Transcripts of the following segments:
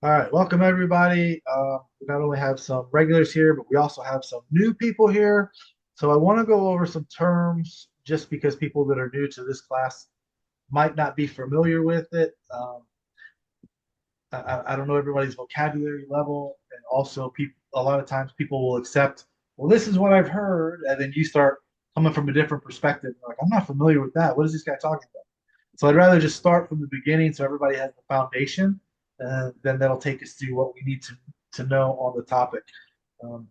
All right, welcome everybody. We not only have some regulars here, but we also have some new people here. So I want to go over some terms just because people that are new to this class might not be familiar with it. I don't know everybody's vocabulary level, and also people a lot of times people will accept, well, this is what I've heard, and then you start coming from a different perspective. Like, I'm not familiar with that. What is this guy talking about? So I'd rather just start from the beginning so everybody has the foundation, and then that'll take us through what we need to know on the topic. If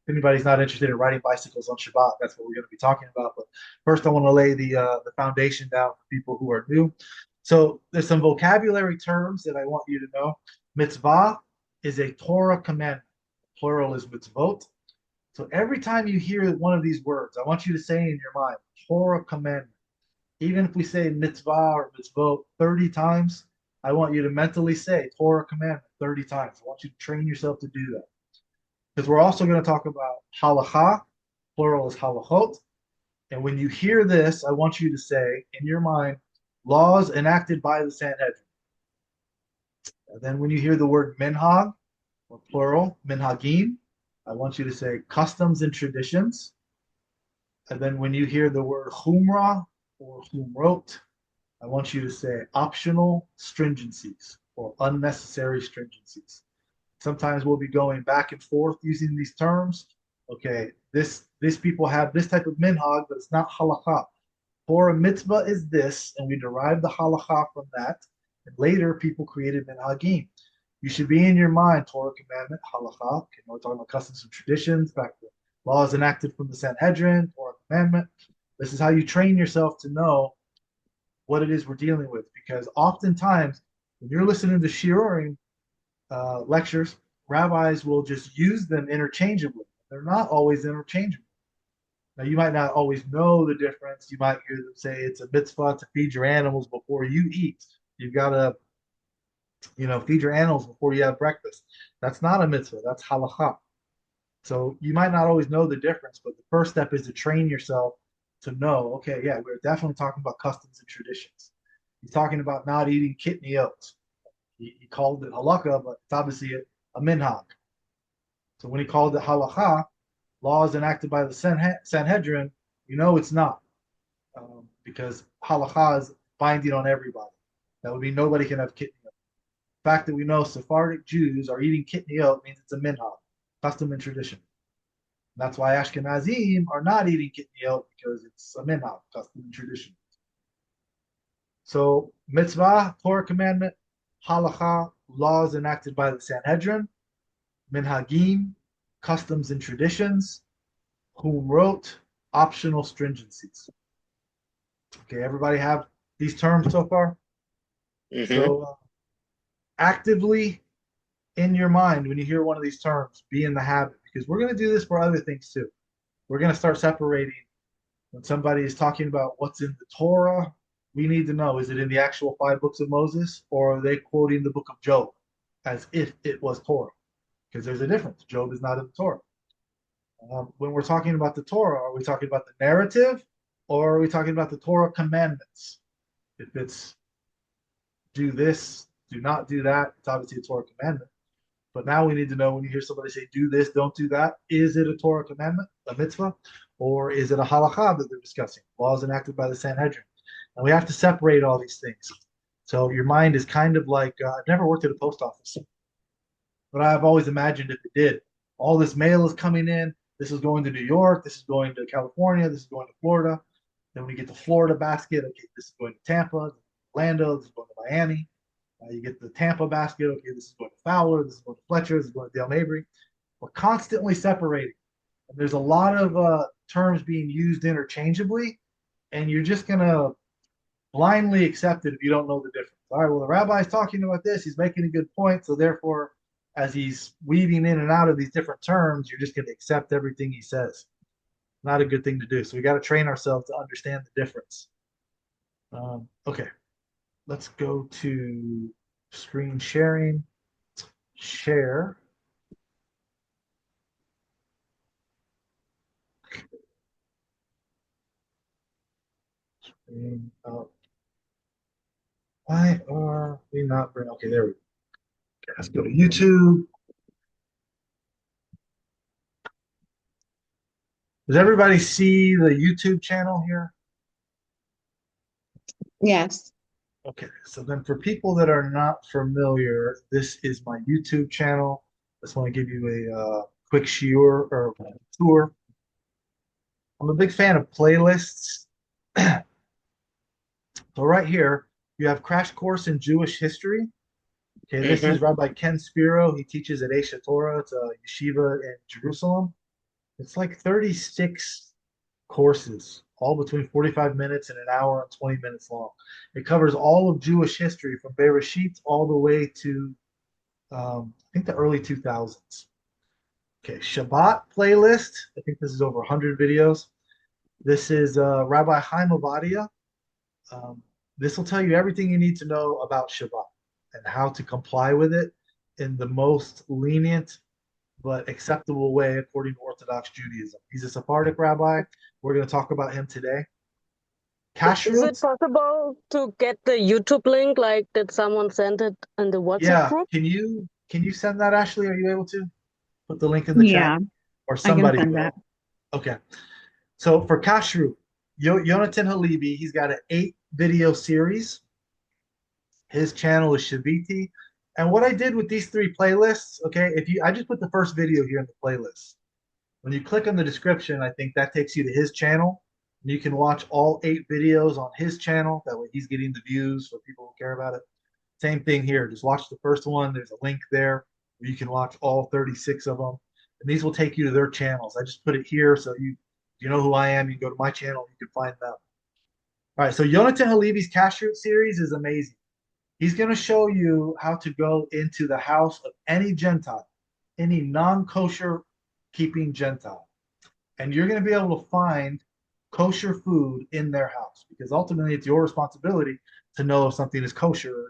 anybody's not interested in riding bicycles on Shabbat, that's what we're going to be talking about. But first, I want to lay the foundation down for people who are new. So there's some vocabulary terms that I want you to know. Mitzvah is a Torah commandment. Plural is mitzvot. So every time you hear one of these words, I want you to say in your mind, Torah commandment. Even if we say mitzvah or mitzvot 30 times, I want you to mentally say Torah commandment 30 times. I want you to train yourself to do that. Because we're also going to talk about halacha, plural is halachot. And when you hear this, I want you to say in your mind, laws enacted by the Sanhedrin. And then when you hear the word minhag, or plural, minhagim, I want you to say customs and traditions. And then when you hear the word humrah or humrot, I want you to say optional stringencies or unnecessary stringencies. Sometimes we'll be going back and forth using these terms. Okay, this people have this type of minhag, but it's not halakha. For a mitzvah is this, and we derive the halakha from that. And later, people created minhagim. You should be in your mind Torah commandment, halakha. Okay, we're talking about customs and traditions, back to laws enacted from the Sanhedrin, Torah commandment. This is how you train yourself to know what it is we're dealing with. Because oftentimes, when you're listening to shiurim lectures, rabbis will just use them interchangeably. They're not always interchangeable. Now, you might not always know the difference. You might hear them say it's a mitzvah to feed your animals before you eat. You've got to, feed your animals before you have breakfast. That's not a mitzvah. That's halakha. So you might not always know the difference, but the first step is to train yourself to know, okay, yeah, we're definitely talking about customs and traditions. He's talking about not eating kidney oats. He called it halakha, but it's obviously a minhag. So when he called it halakha, laws enacted by the Sanhedrin, it's not, because halakha is binding on everybody. That would be nobody can have kidney oat. The fact that we know Sephardic Jews are eating kidney oat means it's a minhag, custom and tradition. And that's why Ashkenazim are not eating kidney oat because it's a minhag, custom and tradition. So mitzvah, Torah commandment, halacha, laws enacted by the Sanhedrin, minhagim, customs and traditions, whom wrote optional stringencies. Okay, everybody have these terms so far? Mm-hmm. So actively in your mind, when you hear one of these terms, be in the habit, because we're going to do this for other things too. We're going to start separating when somebody is talking about what's in the Torah. We need to know, is it in the actual five books of Moses, or are they quoting the book of Job as if it was Torah? Because there's a difference. Job is not in the Torah. When we're talking about the Torah, are we talking about the narrative, or are we talking about the Torah commandments? If it's do this, do not do that, it's obviously a Torah commandment. But now we need to know, when you hear somebody say do this, don't do that, is it a Torah commandment, a mitzvah, or is it a halakha that they're discussing, laws enacted by the Sanhedrin? And we have to separate all these things. So your mind is kind of like, I've never worked at a post office, but I've always imagined if it did, all this mail is coming in. This is going to New York. This is going to California. This is going to Florida. Then when you get the Florida basket, okay, this is going to Tampa, Orlando. This is going to Miami. You get the Tampa basket. Okay, this is going to Fowler. This is going to Fletcher. This is going to Dale Mabry. We're constantly separating. And there's a lot of terms being used interchangeably, and you're just going to blindly accept it if you don't know the difference. All right, well, the rabbi's talking about this. He's making a good point. So therefore, as he's weaving in and out of these different terms, you're just going to accept everything he says. Not a good thing to do. So we got to train ourselves to understand the difference. Okay, let's go to screen sharing. Share. Screen up. Why are we not bring? Okay, there we go. Let's go to YouTube. Does everybody see the YouTube channel here? Yes. Okay, so then for people that are not familiar, this is my YouTube channel. I just want to give you a quick tour. I'm a big fan of playlists. So right here, you have Crash Course in Jewish History. Okay, this Hmm. is Rabbi Ken Spiro. He teaches at Aish Torah. It's a yeshiva in Jerusalem. It's like 36 courses, all between 45 minutes and an hour and 20 minutes long. It covers all of Jewish history from Bereshit all the way to I think the early 2000s. Okay, Shabbat playlist. I think this is over 100 videos. This is Rabbi Chaim Ovadia. Um, this will tell you everything you need to know about Shabbat and how to comply with it in the most lenient but acceptable way according to Orthodox Judaism. He's a Sephardic rabbi. We're going to talk about him today. Is it Kashrut, possible to get the YouTube link? Like, did someone send it in the WhatsApp yeah. group? Can you send that, Ashley? Are you able to put the link in the chat, Yeah, or I can somebody send that. will? Okay. So for Kashrut, Yonatan Halebi, he's got an 8 video series. His channel is Shaviti. And what I did with these 3 playlists, okay, I just put the first video here in the playlist. When you click on the description, I think that takes you to his channel. And you can watch all 8 videos on his channel. That way he's getting the views for people who care about it. Same thing here. Just watch the first one. There's a link there where you can watch all 36 of them. And these will take you to their channels. I just put it here so you know who I am. You go to my channel, you can find them. All right, so Yonatan Halevi's Kashrut series is amazing. He's going to show you how to go into the house of any Gentile, any non-kosher keeping Gentile. And you're going to be able to find kosher food in their house because ultimately it's your responsibility to know if something is kosher or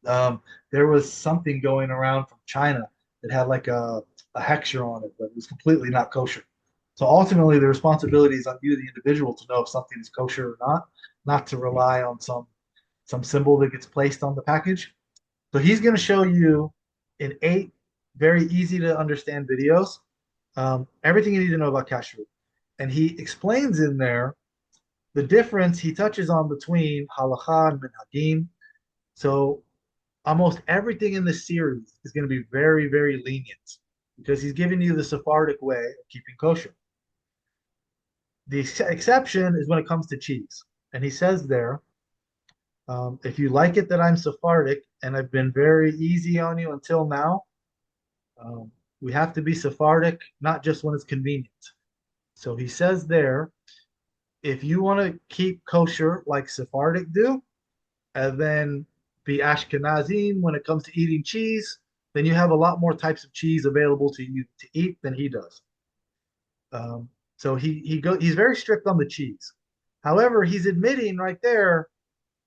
not. There was something going around from China that had like a hexure on it, but it was completely not kosher. So ultimately, the responsibility is on you, the individual, to know if something is kosher or not to rely on some symbol that gets placed on the package. So he's going to show you in 8 very easy to understand videos everything you need to know about kashrut. And he explains in there the difference he touches on between halacha and minhagim. So almost everything in this series is going to be very, very lenient because he's giving you the Sephardic way of keeping kosher. The exception is when it comes to cheese. And he says there, if you like it that I'm Sephardic and I've been very easy on you until now, um, we have to be Sephardic, not just when it's convenient. So he says there, if you want to keep kosher like Sephardic do, and then be Ashkenazim when it comes to eating cheese, then you have a lot more types of cheese available to you to eat than he does. So he's very strict on the cheese. However, he's admitting right there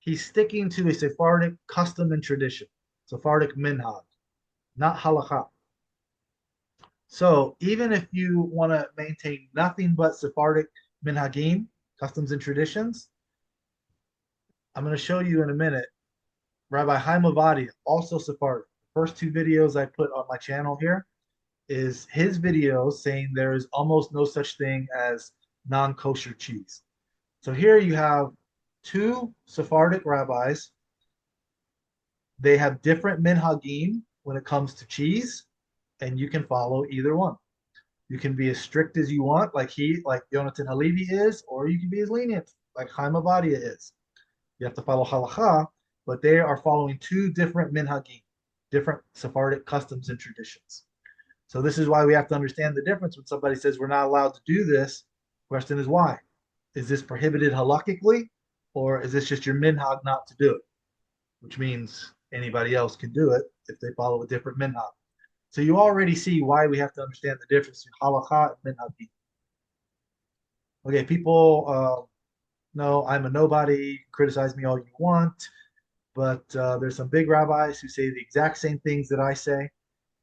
he's sticking to a Sephardic custom and tradition, Sephardic minhag, not halakha. So even if you want to maintain nothing but Sephardic minhagim, customs and traditions, I'm going to show you in a minute. Rabbi Chaim Ovadia, also Sephardic. The first 2 videos I put on my channel here is his videos saying there is almost no such thing as non-kosher cheese. So here you have 2 Sephardic rabbis. They have different minhagim when it comes to cheese, and you can follow either one. You can be as strict as you want, like Yonatan Halevi is, or you can be as lenient, like Chaim Ovadia is. You have to follow halacha, but they are following 2 different minhagim, different Sephardic customs and traditions. So this is why we have to understand the difference when somebody says we're not allowed to do this. Question is why? Is this prohibited halakhically, or is this just your minhag not to do it? Which means anybody else can do it if they follow a different minhag. So you already see why we have to understand the difference between halakha and minhag. Okay, people know I'm a nobody. Criticize me all you want, but there's some big rabbis who say the exact same things that I say.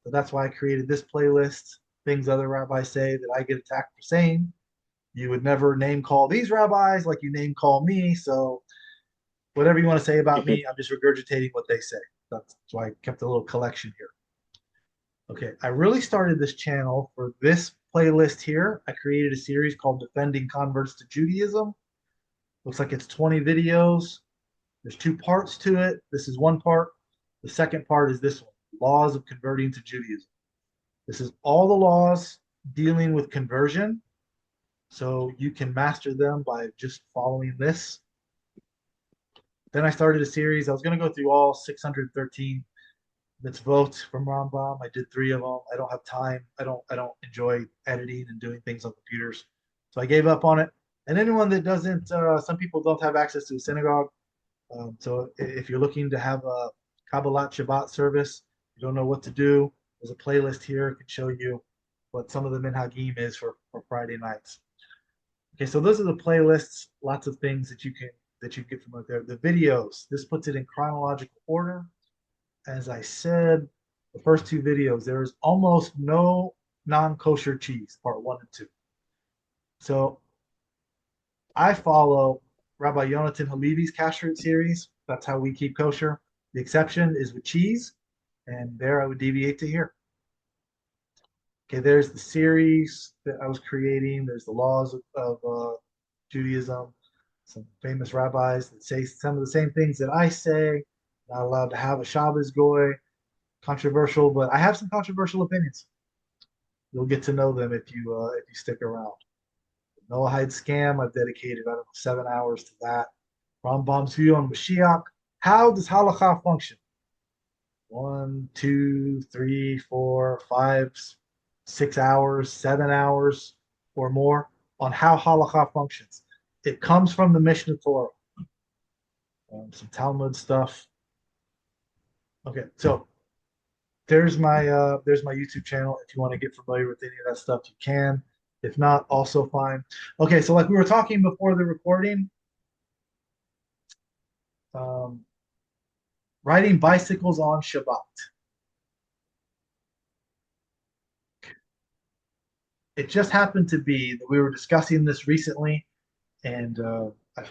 So that's why I created this playlist. Things other rabbis say that I get attacked for saying. You would never name call these rabbis like you name call me. So whatever you want to say about me, I'm just regurgitating what they say. That's why I kept a little collection here. Okay, I really started this channel for this playlist here. I created a series called Defending Converts to Judaism. Looks like it's 20 videos. There's two parts to it. This is one part. The second part is this one, Laws of Converting to Judaism. This is all the laws dealing with conversion. So you can master them by just following this. Then I started a series. I was going to go through all 613 mitzvot from Rambam. I did 3 of them. I don't have time. I don't enjoy editing and doing things on computers, so I gave up on it. And anyone that doesn't, some people don't have access to a synagogue. So if you're looking to have a Kabbalat Shabbat service, you don't know what to do. There's a playlist here. It can show you what some of the minhagim is for Friday nights. Okay, so those are the playlists. Lots of things that you get from out there. The videos. This puts it in chronological order. As I said, the first 2 videos, there is almost no non-kosher cheese, part 1 and 2. So I follow Rabbi Yonatan Halevi's kashrut series. That's how we keep kosher. The exception is with cheese, and there I would deviate to here. Okay, there's the series that I was creating. There's the laws of Judaism, some famous rabbis that say some of the same things that I say. Not allowed to have a Shabbos goy. Controversial, but I have some controversial opinions. You'll get to know them if you stick around. Noahide scam. I've dedicated, I don't know, 7 hours to that. Rambam's view on Mashiach. How does halacha function? 1, 2, 3, 4, 5, 6 hours, 7 hours or more on how halacha functions. It comes from the Mishnah Torah. Some Talmud stuff. Okay, so there's my YouTube channel. If you want to get familiar with any of that stuff, you can. If not, also fine. Okay, so like we were talking before the recording, um, riding bicycles on Shabbat. It just happened to be that we were discussing this recently, and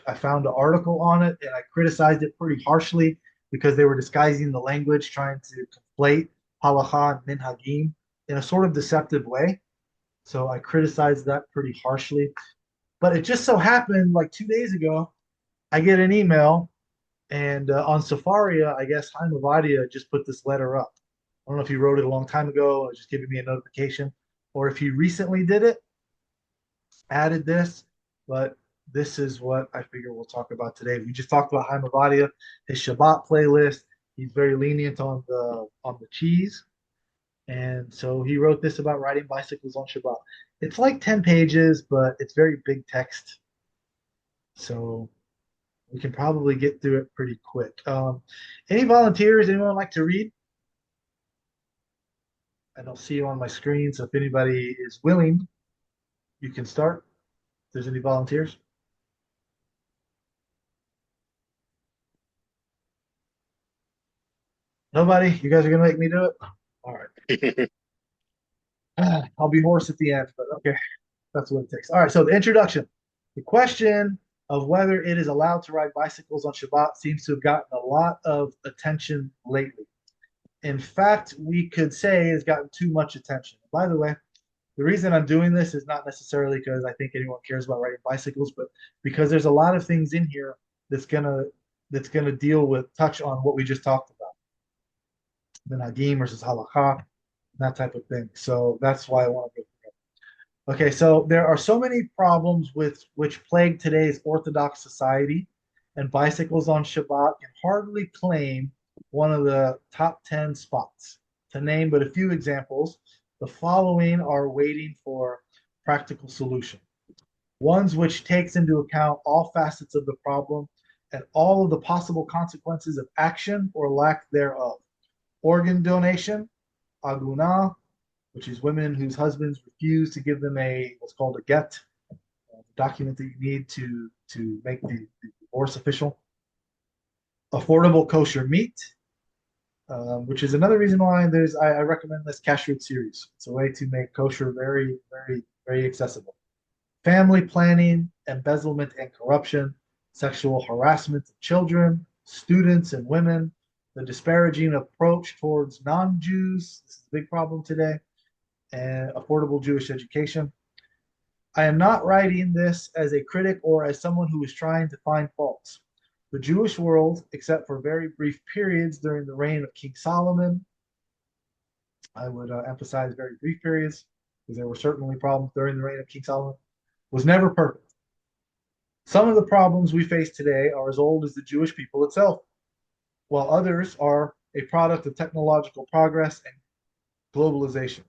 I found an article on it, and I criticized it pretty harshly because they were disguising the language, trying to conflate halacha and minhagim in a sort of deceptive way. So I criticized that pretty harshly. But it just so happened, like 2 days ago, I get an email, and on Safaria, I guess Haim Avadia just put this letter up. I don't know if he wrote it a long time ago or just giving me a notification, or if he recently did it, added this. But this is what I figure we'll talk about today. We just talked about Haim Avadia, his Shabbat playlist. He's very lenient on the cheese. And so he wrote this about riding bicycles on Shabbat. It's like 10 pages, but it's very big text. So we can probably get through it pretty quick. Any volunteers? Anyone like to read? I don't see you on my screen, so if anybody is willing, you can start. If there's any volunteers. Nobody? You guys are going to make me do it? All right. I'll be hoarse at the end, but okay. That's what it takes. All right, so the introduction. The question of whether it is allowed to ride bicycles on Shabbat seems to have gotten a lot of attention lately. In fact, we could say it's gotten too much attention. By the way, the reason I'm doing this is not necessarily because I think anyone cares about riding bicycles, but because there's a lot of things in here that's gonna deal with touch on what we just talked about, the Nagim versus Halakha, that type of thing. So that's why I want to go. Okay, so there are so many problems with which plague today's Orthodox society, and bicycles on Shabbat can hardly claim one of the top 10 spots. To name but a few examples, the following are waiting for practical solution. Ones which takes into account all facets of the problem and all of the possible consequences of action or lack thereof. Organ donation, aguna, which is women whose husbands refuse to give them what's called a get, document that you need to make the divorce official. Affordable kosher meat, which is another reason why I recommend this kashrut series. It's a way to make kosher very, very, very accessible. Family planning, embezzlement and corruption, sexual harassment of children, students and women, the disparaging approach towards non-Jews. This is a big problem today, and affordable Jewish education. I am not writing this as a critic or as someone who is trying to find faults. The Jewish world, except for very brief periods during the reign of King Solomon, I would emphasize very brief periods because there were certainly problems during the reign of King Solomon, was never perfect. Some of the problems we face today are as old as the Jewish people itself, while others are a product of technological progress and globalization.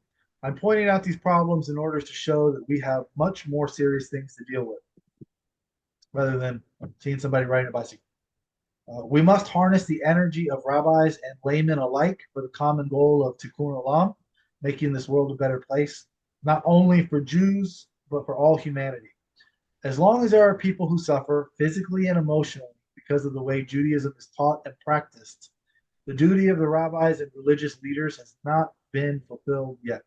I'm pointing out these problems in order to show that we have much more serious things to deal with rather than seeing somebody riding a bicycle. We must harness the energy of rabbis and laymen alike for the common goal of tikkun olam, making this world a better place, not only for Jews, but for all humanity. As long as there are people who suffer physically and emotionally because of the way Judaism is taught and practiced, the duty of the rabbis and religious leaders has not been fulfilled yet.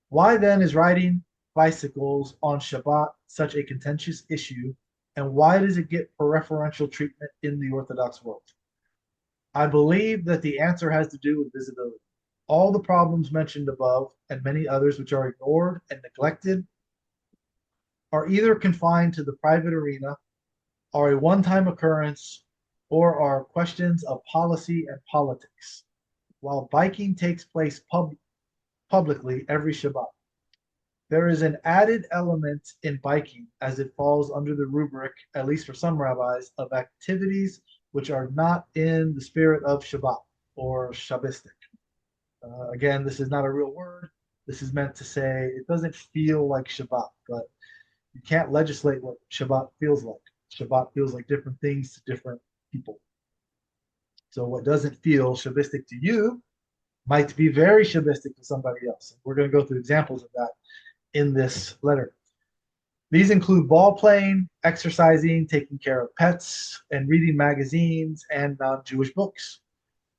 Why then is riding bicycles on Shabbat such a contentious issue, and why does it get preferential treatment in the Orthodox world? I believe that the answer has to do with visibility. All the problems mentioned above, and many others which are ignored and neglected, are either confined to the private arena, are a one-time occurrence, or are questions of policy and politics, while biking takes place publicly every Shabbat. There is an added element in biking as it falls under the rubric, at least for some rabbis, of activities which are not in the spirit of Shabbat or Shabbistic. Again, this is not a real word. This is meant to say it doesn't feel like Shabbat, but you can't legislate what Shabbat feels like. Shabbat feels like different things to different people. So what doesn't feel Shabbistic to you might be very Shabbistic to somebody else. We're going to go through examples of that in this letter. These include ball playing, exercising, taking care of pets, and reading magazines and non-Jewish books.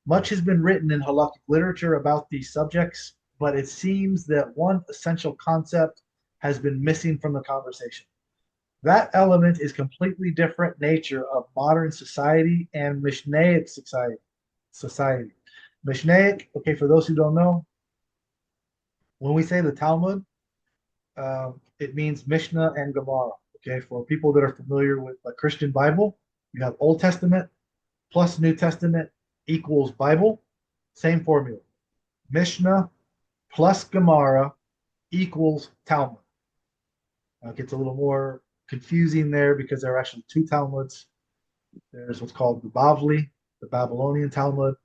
Much has been written in halakhic literature about these subjects, but it seems that one essential concept has been missing from the conversation. That element is completely different nature of modern society and Mishnaic society. Mishnaic, okay, for those who don't know, when we say the Talmud, it means Mishnah and Gemara. Okay, for people that are familiar with the Christian Bible, you have Old Testament plus New Testament equals Bible. Same formula. Mishnah plus Gemara equals Talmud. Now it gets a little more confusing there because there are actually two Talmuds. There's what's called the Bavli, the Babylonian Talmud,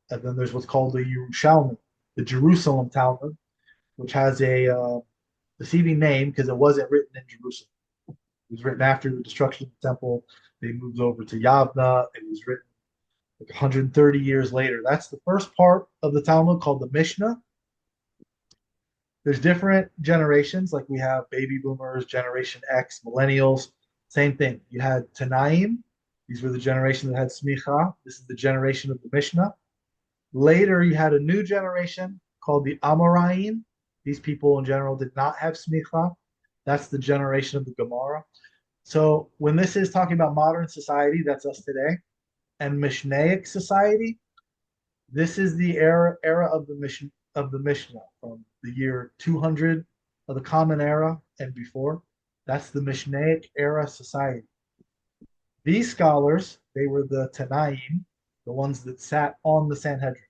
and then there's what's called the Yerushalmi, the Jerusalem Talmud, which has a deceiving name because it wasn't written in Jerusalem. It was written after the destruction of the temple. They moved over to Yavna. It was written like 130 years later. That's the first part of the Talmud called the Mishnah. There's different generations, like we have baby boomers, Generation X, millennials. Same thing. You had Tanaim. These were the generation that had Smicha. This is the generation of the Mishnah. Later, you had a new generation called the Amoraim. These people in general did not have Smicha. That's the generation of the Gemara. So when this is talking about modern society, that's us today, and Mishnaic society, this is the era of the Mishnah from the year 200 of the Common Era and before. That's the Mishnaic era society. These scholars, they were the Tanaim, the ones that sat on the Sanhedrin.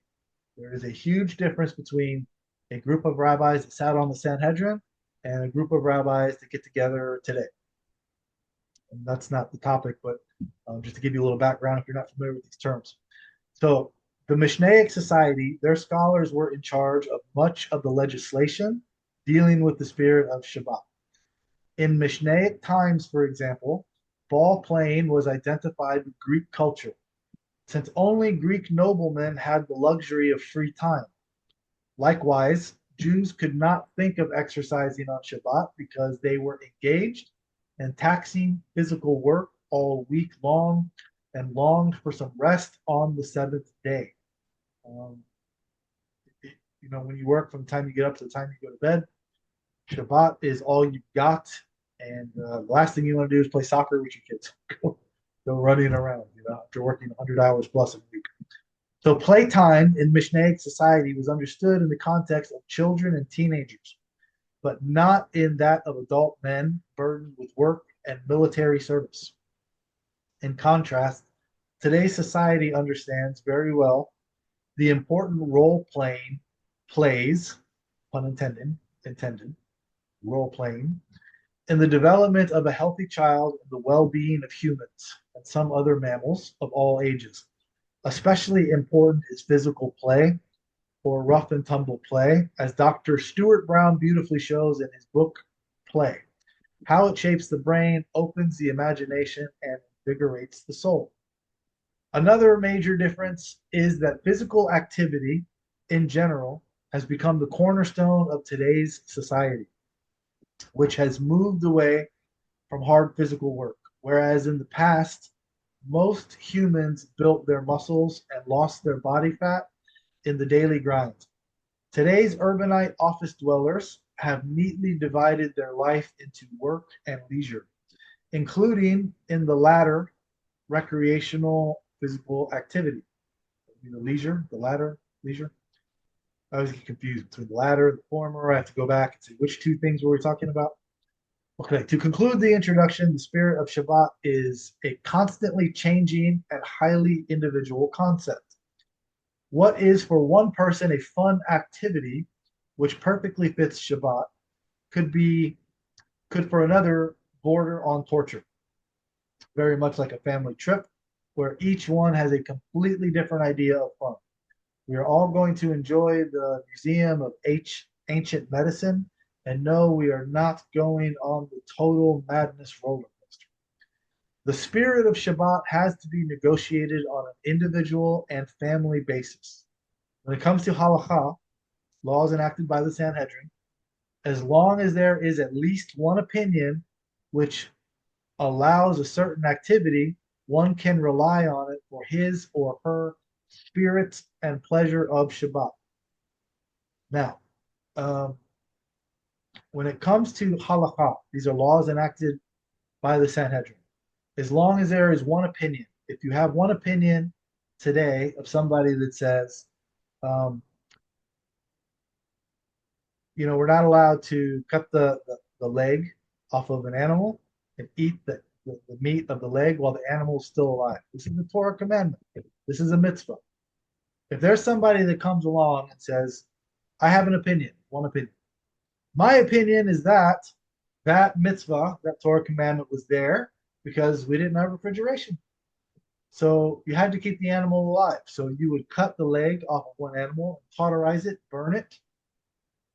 There is a huge difference between a group of rabbis that sat on the Sanhedrin and a group of rabbis that get together today. And that's not the topic, but just to give you a little background if you're not familiar with these terms. So the Mishnaic society, their scholars were in charge of much of the legislation dealing with the spirit of Shabbat. In Mishnaic times, for example, ball playing was identified with Greek culture, since only Greek noblemen had the luxury of free time. Likewise, Jews could not think of exercising on Shabbat because they were engaged in taxing physical work all week long and longed for some rest on the seventh day. Um, when you work from the time you get up to the time you go to bed, Shabbat is all you've got. And the last thing you want to do is play soccer with your kids. Go running around, after working 100 hours plus a week. So playtime in Mishnaic society was understood in the context of children and teenagers, but not in that of adult men burdened with work and military service. In contrast, today's society understands very well the important role playing plays, pun intended, role playing, in the development of a healthy child and the well being of humans and some other mammals of all ages. Especially important is physical play or rough and tumble play, as Dr. Stuart Brown beautifully shows in his book, Play, how it shapes the brain, opens the imagination, and invigorates the soul. Another major difference is that physical activity in general has become the cornerstone of today's society, which has moved away from hard physical work. Whereas in the past, most humans built their muscles and lost their body fat in the daily grind. Today's urbanite office dwellers have neatly divided their life into work and leisure, including in the latter recreational physical activity. Leisure, the latter, leisure. I always get confused between the latter and the former. I have to go back and see which two things were we talking about. Okay, to conclude the introduction, the spirit of Shabbat is a constantly changing and highly individual concept. What is for one person a fun activity which perfectly fits Shabbat could for another border on torture. Very much like a family trip where each one has a completely different idea of fun. We are all going to enjoy the Museum of Ancient Medicine and no, we are not going on the total madness roller coaster. The spirit of Shabbat has to be negotiated on an individual and family basis. When it comes to halakha, laws enacted by the Sanhedrin, as long as there is at least one opinion which allows a certain activity, one can rely on it for his or her spirit and pleasure of Shabbat. Now, um, when it comes to halakha, these are laws enacted by the Sanhedrin. As long as there is one opinion, if you have one opinion today of somebody that says, um, we're not allowed to cut the leg off of an animal and eat the meat of the leg while the animal is still alive. This is the Torah commandment. This is a mitzvah. If there's somebody that comes along and says, I have an opinion, one opinion. My opinion is that that mitzvah, that Torah commandment was there because we didn't have refrigeration. So you had to keep the animal alive. So you would cut the leg off of one animal, cauterize it, burn it.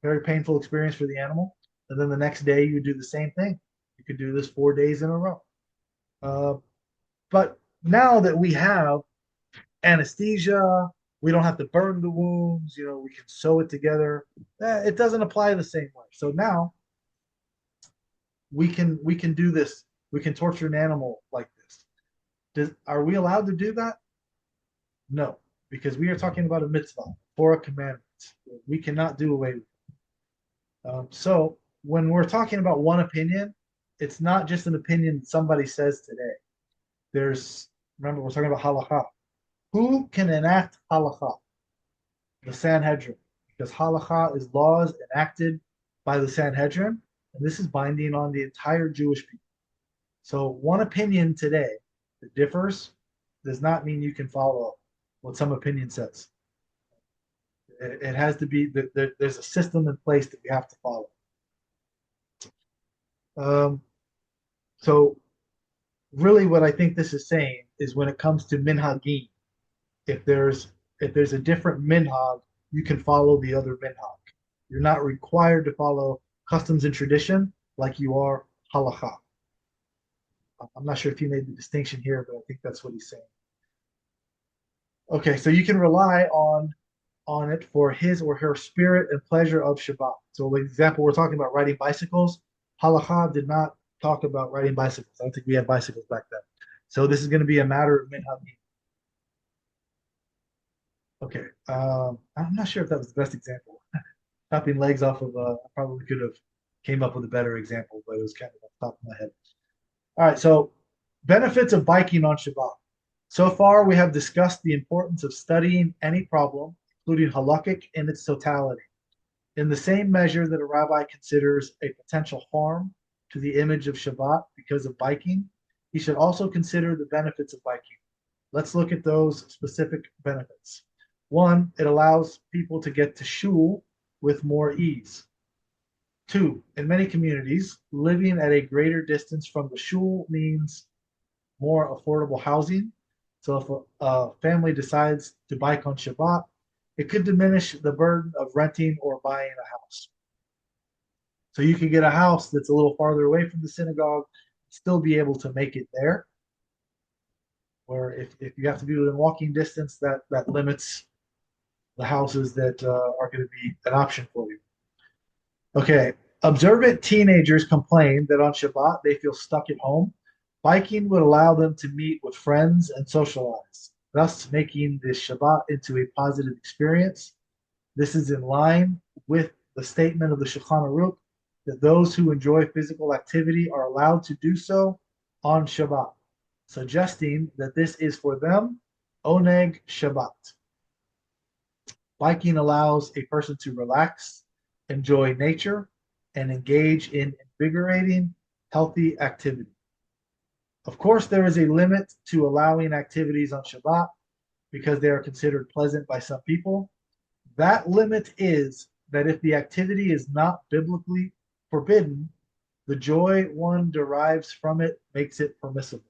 Very painful experience for the animal. And then the next day you do the same thing. You could do this 4 days in a row. Uh, but now that we have anesthesia, we don't have to burn the wounds. We can sew it together. It doesn't apply the same way. So now we can do this. We can torture an animal like this. Are we allowed to do that? No, because we are talking about a mitzvah, Torah commandment. We cannot do away with it. So when we're talking about one opinion, it's not just an opinion that somebody says today. Remember, we're talking about halakha. Who can enact halakha? The Sanhedrin, because halakha is laws enacted by the Sanhedrin, and this is binding on the entire Jewish people. So one opinion today that differs does not mean you can follow what some opinion says. It has to be that there's a system in place that we have to follow. So really what I think this is saying is when it comes to minhagim, if there's a different minhag, you can follow the other minhag. You're not required to follow customs and tradition like you are halakha. I'm not sure if he made the distinction here, but I think that's what he's saying. Okay, so you can rely on it for his or her spirit and pleasure of Shabbat. So, for example, we're talking about riding bicycles. Halakha did not talk about riding bicycles. I don't think we had bicycles back then. So this is going to be a matter of minhagim. Okay, I'm not sure if that was the best example. Chopping legs off of, I probably could have came up with a better example, but it was kind of off the top of my head. All right, so benefits of biking on Shabbat. So far, we have discussed the importance of studying any problem, including halakhic in its totality. In the same measure that a rabbi considers a potential harm to the image of Shabbat because of biking, he should also consider the benefits of biking. Let's look at those specific benefits. One, it allows people to get to shul with more ease. Two, in many communities, living at a greater distance from the shul means more affordable housing. So if a family decides to bike on Shabbat, it could diminish the burden of renting or buying a house. So you could get a house that's a little farther away from the synagogue, still be able to make it there. Or if you have to be within walking distance, that limits the houses that are going to be an option for you. Okay, observant teenagers complain that on Shabbat they feel stuck at home. Biking would allow them to meet with friends and socialize, thus making the Shabbat into a positive experience. This is in line with the statement of the Shulchan Aruch that those who enjoy physical activity are allowed to do so on Shabbat, suggesting that this is for them oneg Shabbat. Biking allows a person to relax, enjoy nature, and engage in invigorating, healthy activity. Of course, there is a limit to allowing activities on Shabbat because they are considered pleasant by some people. That limit is that if the activity is not biblically forbidden, the joy one derives from it makes it permissible.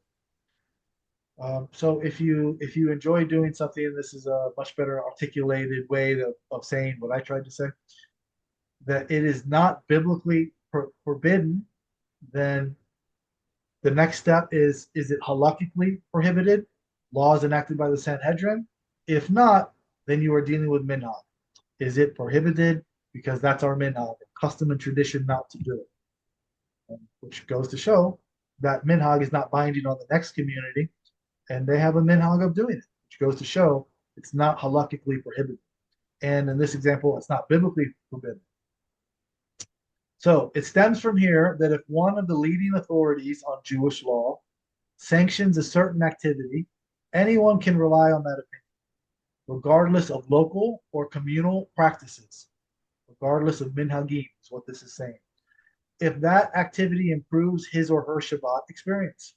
So if you enjoy doing something, and this is a much better articulated way of saying what I tried to say, that it is not biblically forbidden, then the next step is it halakhically prohibited? Laws enacted by the Sanhedrin? If not, then you are dealing with minhag. Is it prohibited? Because that's our minhag, custom and tradition not to do it. Which goes to show that minhag is not binding on the next community, and they have a minhag of doing it, which goes to show it's not halakhically prohibited. And in this example, it's not biblically forbidden. So it stems from here that if one of the leading authorities on Jewish law sanctions a certain activity, anyone can rely on that opinion, regardless of local or communal practices, regardless of minhagim, is what this is saying. If that activity improves his or her Shabbat experience.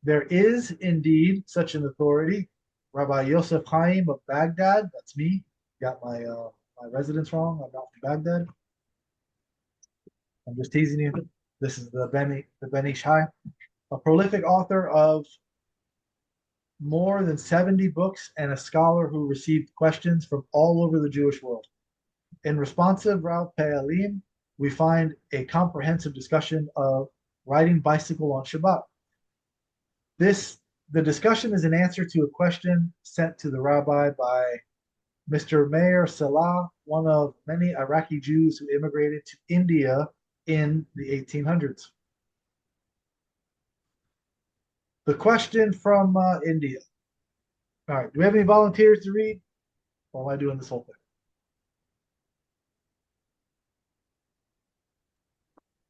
There is indeed such an authority. Rabbi Yosef Chaim of Baghdad, that's me, got my residence wrong. I'm not from Baghdad. I'm just teasing you. This is the Ben Ish Hai, a prolific author of more than 70 books and a scholar who received questions from all over the Jewish world. In responsive Rav Pe'alim, we find a comprehensive discussion of riding bicycle on Shabbat. The discussion is an answer to a question sent to the rabbi by Mr. Meir Salah, one of many Iraqi Jews who immigrated to India in the 1800s. The question from India. All right, do we have any volunteers to read? Or am I doing this whole thing?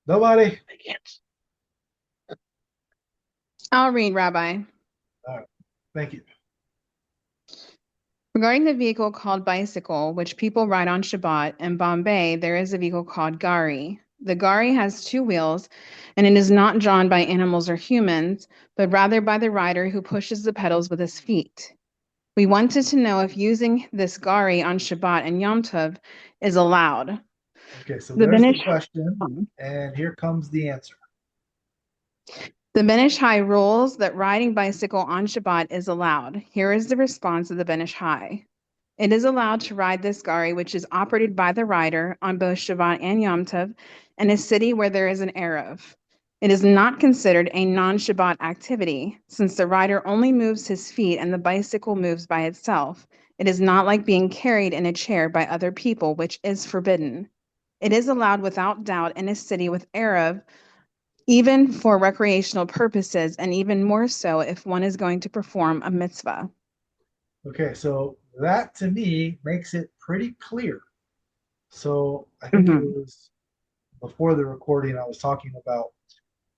Nobody? I can't. I'll read, Rabbi. All right, thank you. Regarding the vehicle called bicycle, which people ride on Shabbat, in Bombay, there is a vehicle called gari. The gari has two wheels, and it is not drawn by animals or humans, but rather by the rider who pushes the pedals with his feet. We wanted to know if using this gari on Shabbat and Yom Tov is allowed. Okay, so The there's the Benish question, and here comes the answer. The Ben Ish Hai rules that riding bicycle on Shabbat is allowed. Here is the response of the Ben Ish Hai. It is allowed to ride this gari, which is operated by the rider on both Shabbat and Yom Tov, in a city where there is an Erev. It is not considered a non-Shabbat activity, since the rider only moves his feet and the bicycle moves by itself. It is not like being carried in a chair by other people, which is forbidden. It is allowed without doubt in a city with Erev, even for recreational purposes, and even more so if one is going to perform a mitzvah. Okay, so that to me makes it pretty clear. So I think it was before the recording, I was talking about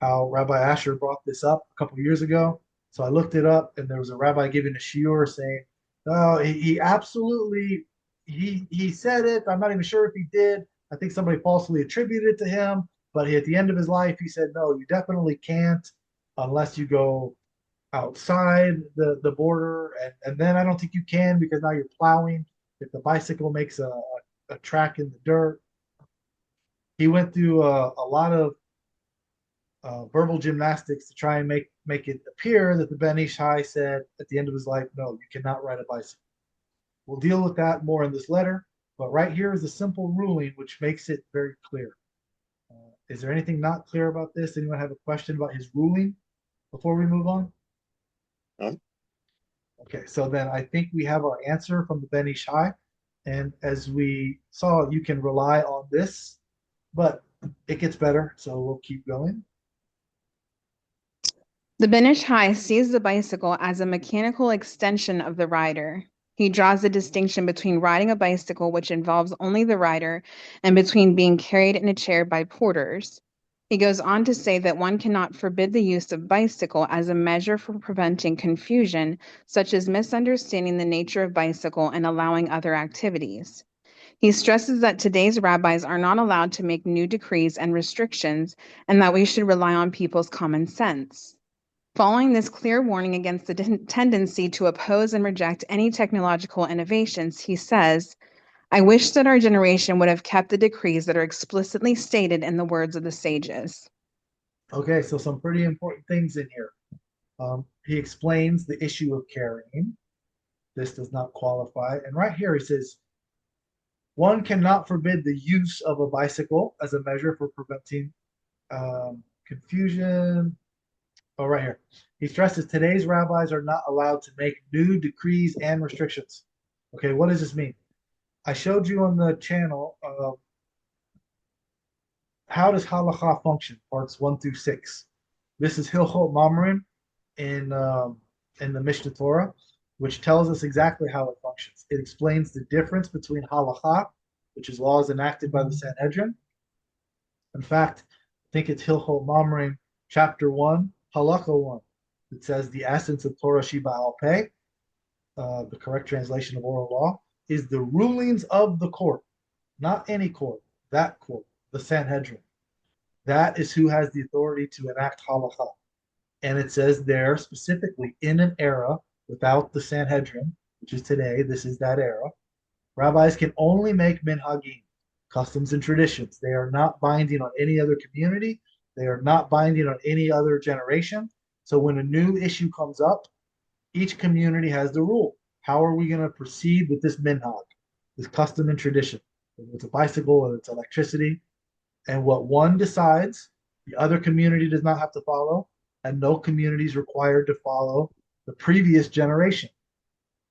how Rabbi Asher brought this up a couple years ago, So I looked it up, and there was a rabbi giving a shiur saying, "No, he absolutely he said it. I'm not even sure if he did. I think somebody falsely attributed it to him. But at the end of his life, he said, no, you definitely can't unless you go outside the border, and then I don't think you can because now you're plowing. If the bicycle makes a track in the dirt." He went through a lot of verbal gymnastics to try and make it appear that the Ben Ish Hai said at the end of his life, no, you cannot ride a bicycle. We'll deal with that more in this letter, but right here is a simple ruling which makes it very clear. Is there anything not clear about this? Anyone have a question about his ruling before we move on? No. Okay, so then I think we have our answer from the Ben Ish Hai. And as we saw, you can rely on this, but it gets better, so we'll keep going. The Ben Ish Hai sees the bicycle as a mechanical extension of the rider. He draws the distinction between riding a bicycle, which involves only the rider, and between being carried in a chair by porters. He goes on to say that one cannot forbid the use of bicycle as a measure for preventing confusion, such as misunderstanding the nature of bicycle and allowing other activities. He stresses that today's rabbis are not allowed to make new decrees and restrictions, and that we should rely on people's common sense. Following this clear warning against the tendency to oppose and reject any technological innovations, he says, I wish that our generation would have kept the decrees that are explicitly stated in the words of the sages. Okay, so some pretty important things in here. He explains the issue of carrying. This does not qualify. And right here he says, one cannot forbid the use of a bicycle as a measure for preventing confusion. Oh, right here. He stresses today's rabbis are not allowed to make new decrees and restrictions. Okay, what does this mean? I showed you on the channel how does halacha function, parts 1 through 6. This is Hilchot Mamrin in the Mishnah Torah, which tells us exactly how it functions. It explains the difference between halacha, which is laws enacted by the Sanhedrin. In fact, I think it's Hilchot Mamrin, chapter 1, halakha 1. It says the essence of Torah Sheba al Peh, the correct translation of oral law, is the rulings of the court, not any court, that court, the Sanhedrin. That is who has the authority to enact halakha. And it says there specifically in an era without the Sanhedrin, which is today, this is that era, rabbis can only make minhagim, customs and traditions. They are not binding on any other community. They are not binding on any other generation. So when a new issue comes up, each community has the rule. How are we going to proceed with this minhag, this custom and tradition? Whether it's a bicycle, whether it's electricity. And what one decides, the other community does not have to follow, and no community is required to follow the previous generation,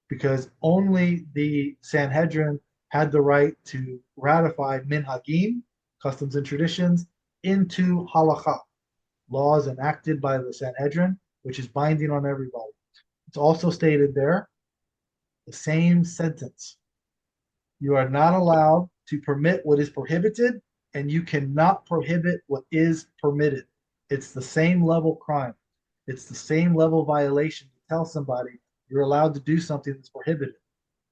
because only the Sanhedrin had the right to ratify minhagim, customs and traditions, into halakha, laws enacted by the Sanhedrin, which is binding on everybody. It's also stated there, the same sentence. You are not allowed to permit what is prohibited, and you cannot prohibit what is permitted. It's the same level crime. It's the same level violation to tell somebody you're allowed to do something that's prohibited.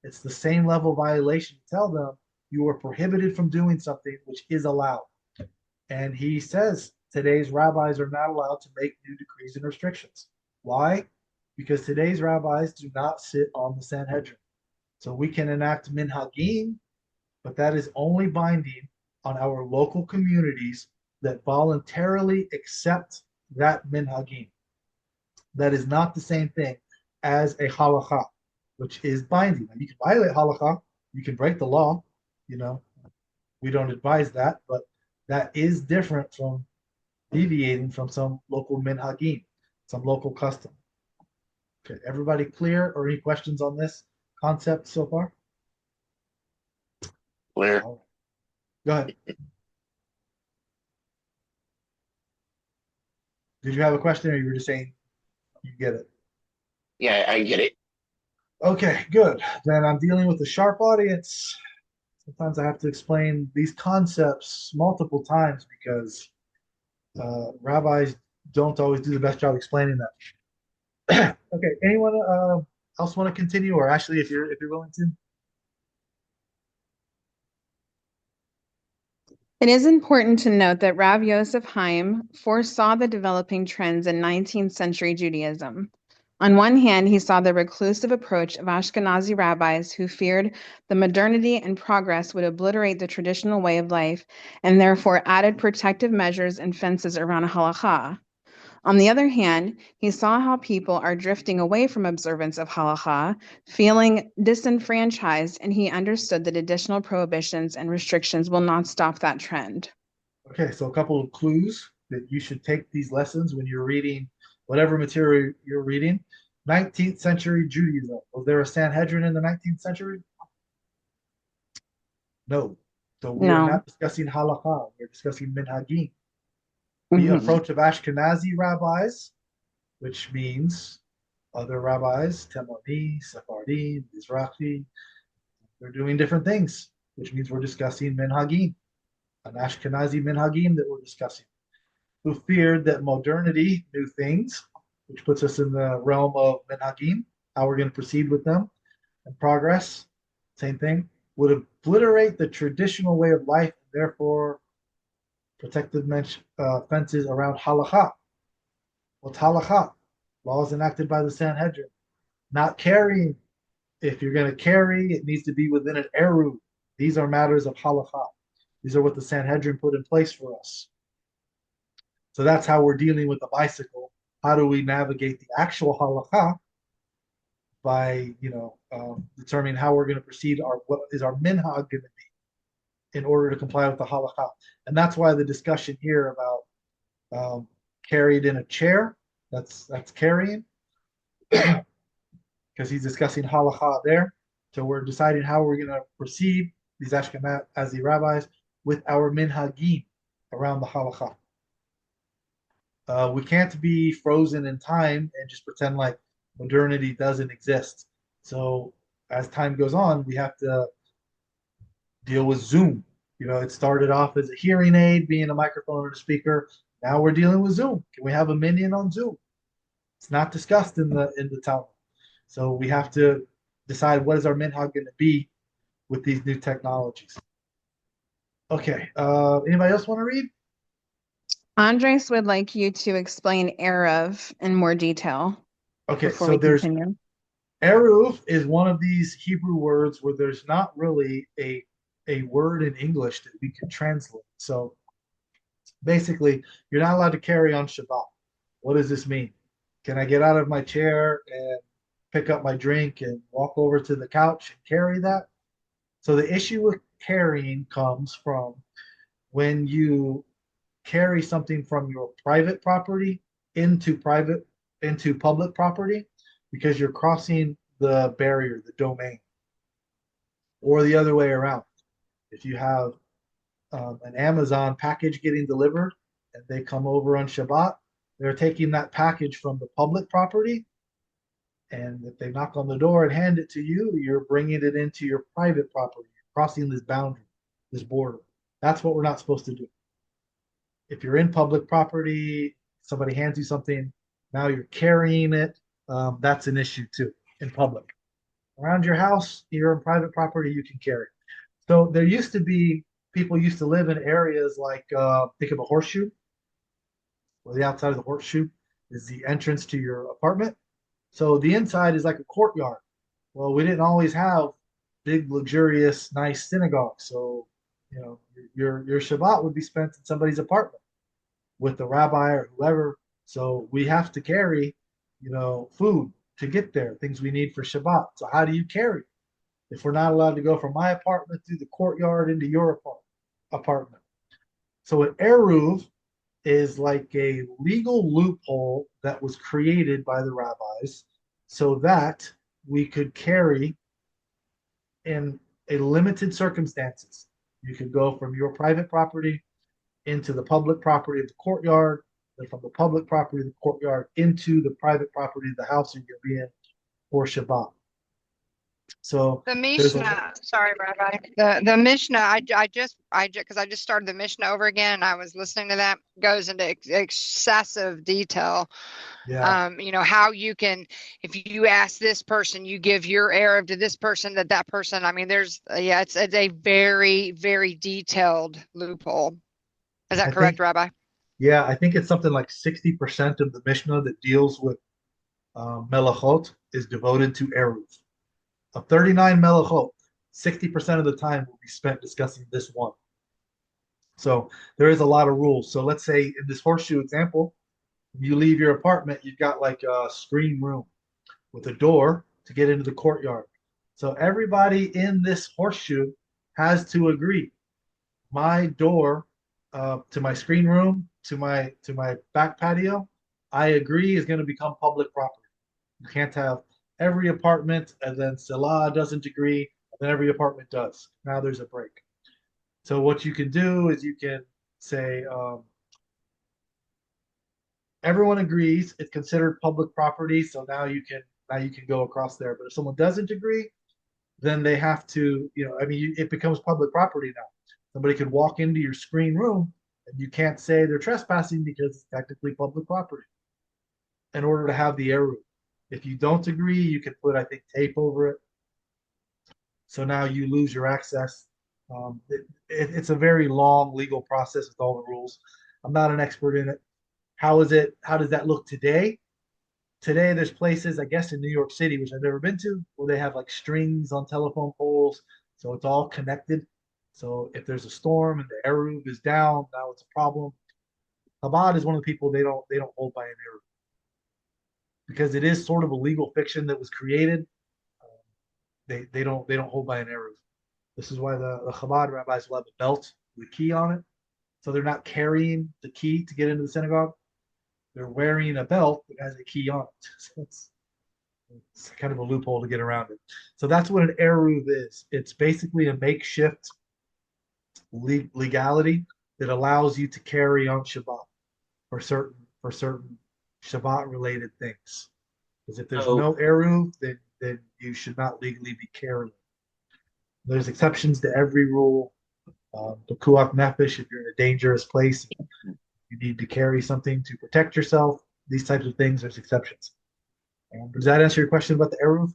It's the same level violation to tell them you are prohibited from doing something which is allowed. And he says today's rabbis are not allowed to make new decrees and restrictions. Why? Because today's rabbis do not sit on the Sanhedrin. So we can enact minhagim, but that is only binding on our local communities that voluntarily accept that minhagim. That is not the same thing as a halakha, which is binding. Now, you can violate halakha, you can break the law, we don't advise that, but that is different from deviating from some local minhagim, some local custom. Okay, everybody clear, or any questions on this concept so far? Clear. Go ahead. Did you have a question, or you were just saying you get it? Yeah, I get it. Okay, good. Then I'm dealing with a sharp audience. Sometimes I have to explain these concepts multiple times because rabbis don't always do the best job explaining them. Okay, anyone else want to continue, or Ashley, if you're willing to? It is important to note that Rav Yosef Chaim foresaw the developing trends in 19th century Judaism. On one hand, he saw the reclusive approach of Ashkenazi rabbis who feared the modernity and progress would obliterate the traditional way of life and therefore added protective measures and fences around halakha. On the other hand, he saw how people are drifting away from observance of halakha, feeling disenfranchised, and he understood that additional prohibitions and restrictions will not stop that trend. Okay, so a couple of clues that you should take these lessons when you're reading whatever material you're reading. 19th century Judaism. Was there a Sanhedrin in the 19th century? No. So we are No. not discussing halakha. We're discussing minhagim. The Mhm. approach of Ashkenazi rabbis, which means other rabbis, Temani, Sephardim, Mizrahi, they're doing different things, which means we're discussing minhagim, an Ashkenazi minhagim that we're discussing, who feared that modernity, new things, which puts us in the realm of minhagim, how we're going to proceed with them, and progress, same thing, would obliterate the traditional way of life, and therefore protective fences around halakha. What's halakha? Laws enacted by the Sanhedrin. Not carrying. If you're going to carry, it needs to be within an eruv. These are matters of halakha. These are what the Sanhedrin put in place for us. So that's how we're dealing with the bicycle. How do we navigate the actual halakha by, determining how we're going to proceed? What is our minhag going to be in order to comply with the halakha? And that's why the discussion here about carried in a chair. That's carrying, because he's discussing halakha there. So we're deciding how we're going to proceed, these Ashkenazi rabbis, with our minhagim around the halakha. We can't be frozen in time and just pretend like modernity doesn't exist. So as time goes on, we have to deal with Zoom. It started off as a hearing aid, being a microphone or a speaker. Now we're dealing with Zoom. Can we have a minion on Zoom? It's not discussed in the Talmud. So we have to decide what is our minhag going to be with these new technologies. Okay. Anybody else want to read? Andres would like you to explain Erev in more detail Okay. before So we there's continue. eruv is one of these Hebrew words where there's not really a word in English that we can translate. So basically, you're not allowed to carry on Shabbat. What does this mean? Can I get out of my chair and pick up my drink and walk over to the couch and carry that? So the issue with carrying comes from when you carry something from your private property into public property, because you're crossing the barrier, the domain, or the other way around. If you have an Amazon package getting delivered and they come over on Shabbat, they're taking that package from the public property. And if they knock on the door and hand it to you, you're bringing it into your private property, you're crossing this boundary, this border. That's what we're not supposed to do. If you're in public property, somebody hands you something, now you're carrying it. That's an issue too in public. Around your house, you're in private property, you can carry. So there used to be people used to live in areas like think of a horseshoe, where the outside of the horseshoe is the entrance to your apartment. So the inside is like a courtyard. Well, we didn't always have big, luxurious, nice synagogues. So, your Shabbat would be spent in somebody's apartment with the rabbi or whoever. So we have to carry, food to get there, things we need for Shabbat. So how do you carry? If we're not allowed to go from my apartment through the courtyard into your apartment. So an eruv is like a legal loophole that was created by the rabbis so that we could carry in a limited circumstances. You could go from your private property into the public property of the courtyard, then from the public property of the courtyard into the private property of the house you're going to be in for Shabbat. So The there's a Mishnah, sorry, Rabbi. The Mishnah, because I just started the Mishnah over again, and I was listening to that, goes into excessive detail. yeah. How you can, if you ask this person, you give your Arab to this person, that person. I mean, it's a very, very detailed loophole. Is I that correct, think Rabbi? yeah, I think it's something like 60% of the Mishnah that deals with melachot is devoted to eruv. Of 39 melachot, 60% of the time will be spent discussing this one. So there is a lot of rules. So let's say in this horseshoe example, you leave your apartment, you've got like a screen room with a door to get into the courtyard. So everybody in this horseshoe has to agree. My door to my screen room to my back patio, I agree is going to become public property. You can't have every apartment and then Salah doesn't agree, and then every apartment does. Now there's a break. So what you can do is you can say everyone agrees it's considered public property, so now you can go across there. But if someone doesn't agree, then they have to, I mean, it becomes public property now. Somebody could walk into your screen room and you can't say they're trespassing because it's technically public property in order to have the air room. If you don't agree, you can put, I think, tape over it. So now you lose your access. It's a very long legal process with all the rules. I'm not an expert in it. How is it? How does that look today? Today, there's places, I guess, in New York City, which I've never been to, where they have like strings on telephone poles, so it's all connected. So if there's a storm and the eruv is down, now it's a problem. Chabad is one of the people they don't hold by an eruv because it is sort of a legal fiction that was created. They don't hold by an eruv. This is why the Chabad rabbis will have a belt with a key on it, so they're not carrying the key to get into the synagogue. They're wearing a belt that has a key on it. So it's kind of a loophole to get around it. So that's what an eruv is. It's basically a makeshift legality that allows you to carry on Shabbat for certain Shabbat related things. Because if there's So, no eruv, then you should not legally be carrying. There's exceptions to every rule. The kuach nefesh, if you're in a dangerous place, you need to carry something to protect yourself. These types of things, there's exceptions. Does that answer your question about the eruv?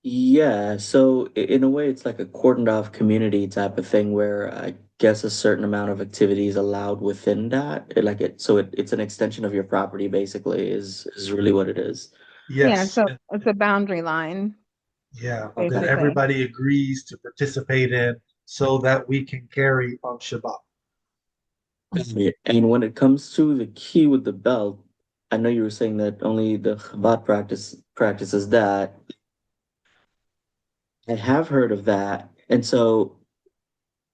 yeah, so in a way, it's like a cordoned off community type of thing where I guess a certain amount of activity is allowed within that. It's an extension of your property, basically, is really what it is. Yeah, Yes. so it's a boundary line, Yeah, that Okay. basically. everybody agrees to participate in so that we can carry on Shabbat. And when it comes to the key with the belt, I know you were saying that only the Chabad practices that. I have heard of that. And so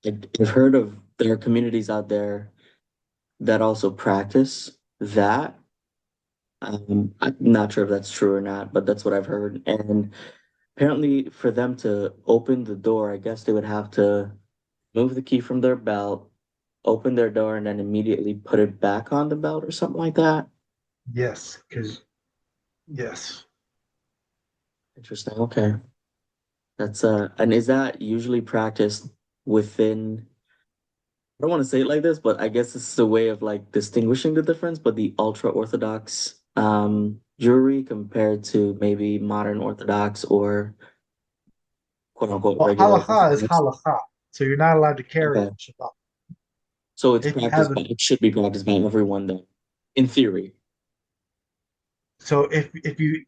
I've heard of there are communities out there that also practice that. I'm not sure if that's true or not, but that's what I've heard. And apparently, for them to open the door, I guess they would have to move the key from their belt, open their door, and then immediately put it back on the belt or something like that. Yes, because yes. Interesting. Okay. And is that usually practiced within, I don't want to say it like this, but I guess this is a way of like distinguishing the difference, but the ultra Orthodox Jewry compared to maybe modern Orthodox or quote unquote Well, regular halacha is Orthodox. halacha, so you're not allowed to carry Okay. on Shabbat. So it's If you have practiced by, it should be practiced by everyone then, in theory. so if you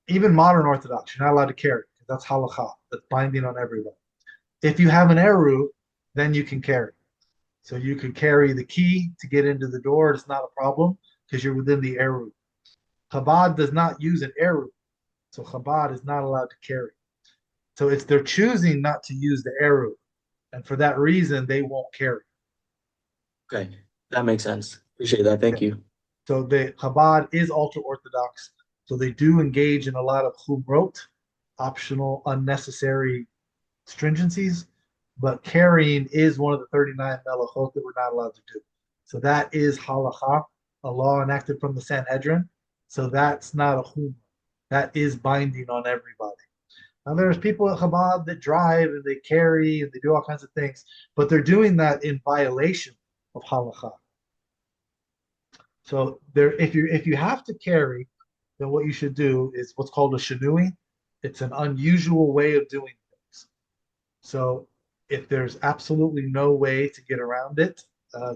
even modern Orthodox, you're not allowed to carry because that's halacha. That's binding on everyone. If you have an eruv, then you can carry. So you can carry the key to get into the door. It's not a problem because you're within the eruv. Chabad does not use an eruv, so Chabad is not allowed to carry. So it's they're choosing not to use the eruv, and for that reason they won't carry. Okay. That makes sense. Appreciate that. Yeah. Thank you. So the Chabad is ultra orthodox. So they do engage in a lot of chumrot, optional, unnecessary stringencies, but carrying is one of the 39 melachot that we're not allowed to do. So that is halacha, a law enacted from the Sanhedrin. So that's not a chumrah. That is binding on everybody. Now there's people at Chabad that drive and they carry and they do all kinds of things, but they're doing that in violation of halakha. So there, if you have to carry, then what you should do is what's called a shinui. It's an unusual way of doing things. So if there's absolutely no way to get around it,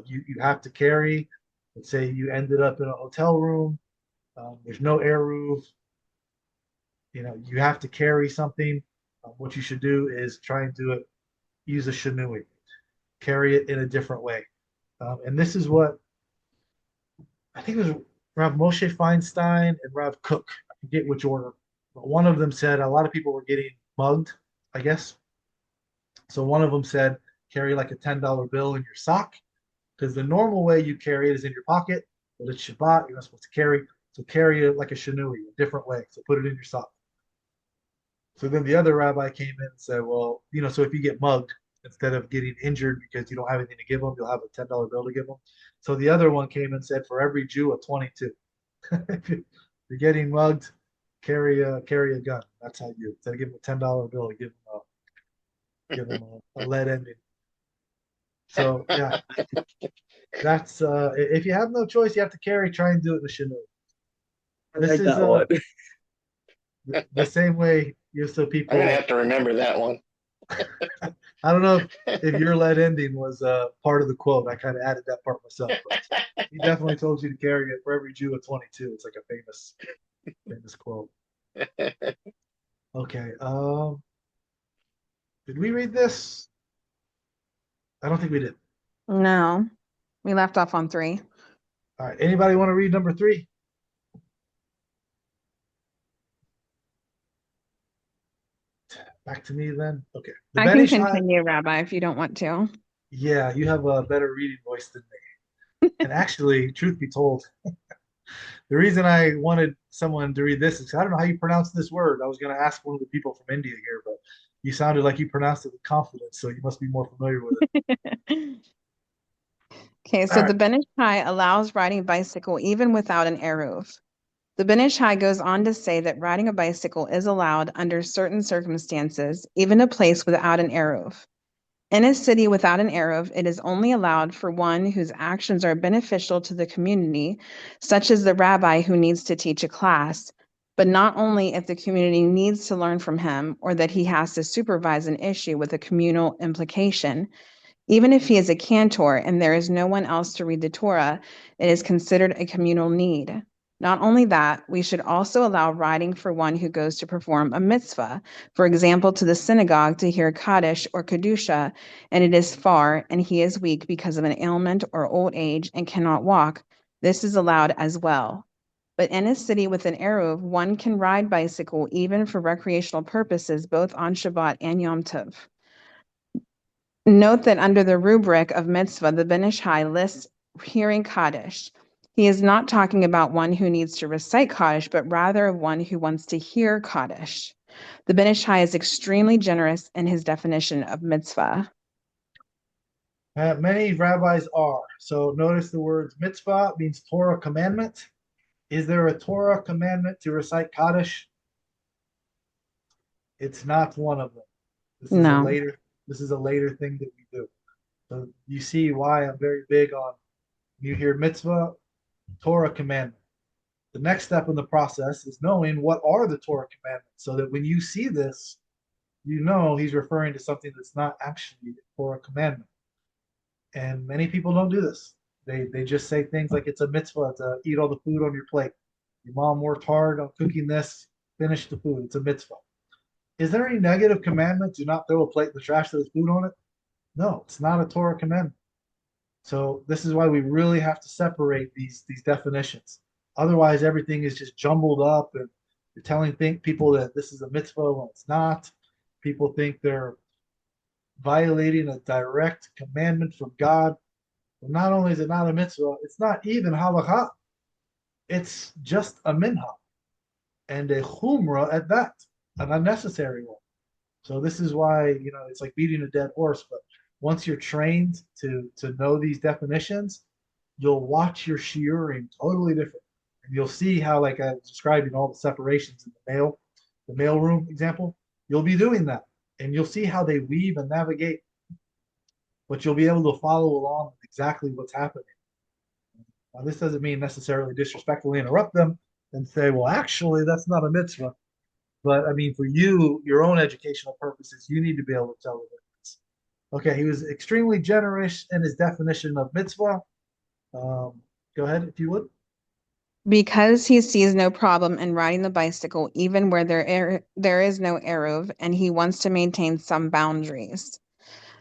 you have to carry. Let's say you ended up in a hotel room. There's no air roof. You have to carry something. What you should do is try and do it. Use a shinui. Carry it in a different way. And this is what I think it was Rav Moshe Feinstein and Rav Cook. I forget which order, but one of them said a lot of people were getting mugged, I guess. So one of them said carry like a $10 bill in your sock because the normal way you carry it is in your pocket, but it's Shabbat. You're not supposed to carry. So carry it like a shinui, a different way. So put it in your sock. So then the other rabbi came in and said, well, so if you get mugged, instead of getting injured because you don't have anything to give them, you'll have a $10 bill to give them. So the other one came and said, for every Jew, a 22. If you're getting mugged, carry a gun. That's how you, instead of giving them a $10 bill, give them a lead ending. So yeah, that's if you have no choice, you have to carry. Try and do it in the shinui. I This like is that one. the same way so I'm people. gonna have to remember that one. I don't know if your lead ending was part of the quote. I kind of added that part myself, but he definitely told you to carry it for every Jew of 22. It's like a famous quote. Okay. Did we read this? I don't think we did. No, we left off on 3. All right. Anybody want to read number 3? Back to me then. Okay. The I can Benish High. continue, Rabbi, if you don't want to. Yeah, you have a better reading voice than me. And actually, truth be told, the reason I wanted someone to read this is I don't know how you pronounce this word. I was going to ask one of the people from India here, but you sounded like you pronounced it with confidence, so you must be more familiar with it. Okay, All so right. the Ben Ish Chai allows riding a bicycle even without an eruv. The Ben Ish Chai goes on to say that riding a bicycle is allowed under certain circumstances, even a place without an eruv. In a city without an eruv, it is only allowed for one whose actions are beneficial to the community, such as the rabbi who needs to teach a class, but not only if the community needs to learn from him or that he has to supervise an issue with a communal implication. Even if he is a cantor and there is no one else to read the Torah, it is considered a communal need. Not only that, we should also allow riding for one who goes to perform a mitzvah, for example, to the synagogue to hear Kaddish or Kedusha, and it is far, and he is weak because of an ailment or old age and cannot walk. This is allowed as well. But in a city with an eruv, one can ride bicycle even for recreational purposes, both on Shabbat and Yom Tov. Note that under the rubric of mitzvah, the Ben Ish Chai lists hearing Kaddish. He is not talking about one who needs to recite Kaddish, but rather of one who wants to hear Kaddish. The Ben Ish Chai is extremely generous in his definition of mitzvah. Many rabbis are. So notice the words mitzvah means Torah commandment. Is there a Torah commandment to recite Kaddish? It's not one of them. This is a No. later. This is a later thing that we do. So you see why I'm very big on you hear mitzvah, Torah commandment. The next step in the process is knowing what are the Torah commandments, so that when you see this, you know he's referring to something that's not actually a Torah commandment. And many people don't do this. They just say things like it's a mitzvah to eat all the food on your plate. Your mom worked hard on cooking this, finish the food. It's a mitzvah. Is there any negative commandment? Do not throw a plate in the trash that has food on it. No, it's not a Torah commandment. So this is why we really have to separate these definitions. Otherwise, everything is just jumbled up, and you're telling people that this is a mitzvah when it's not. People think they're violating a direct commandment from God. But not only is it not a mitzvah, it's not even halakha. It's just a minhag and a chumrah at that, an unnecessary one. So this is why it's like beating a dead horse. But once you're trained to know these definitions, you'll watch your shiurim totally different, and you'll see how, like I was describing, all the separations in the mail room example. You'll be doing that, and you'll see how they weave and navigate, but you'll be able to follow along with exactly what's happening. Now, this doesn't mean necessarily disrespectfully interrupt them and say, well, actually, that's not a mitzvah. But I mean, for you, your own educational purposes, you need to be able to tell the difference. Okay, he was extremely generous in his definition of mitzvah. Go ahead, if you would. Because he sees no problem in riding the bicycle even where there is no eruv, and he wants to maintain some boundaries.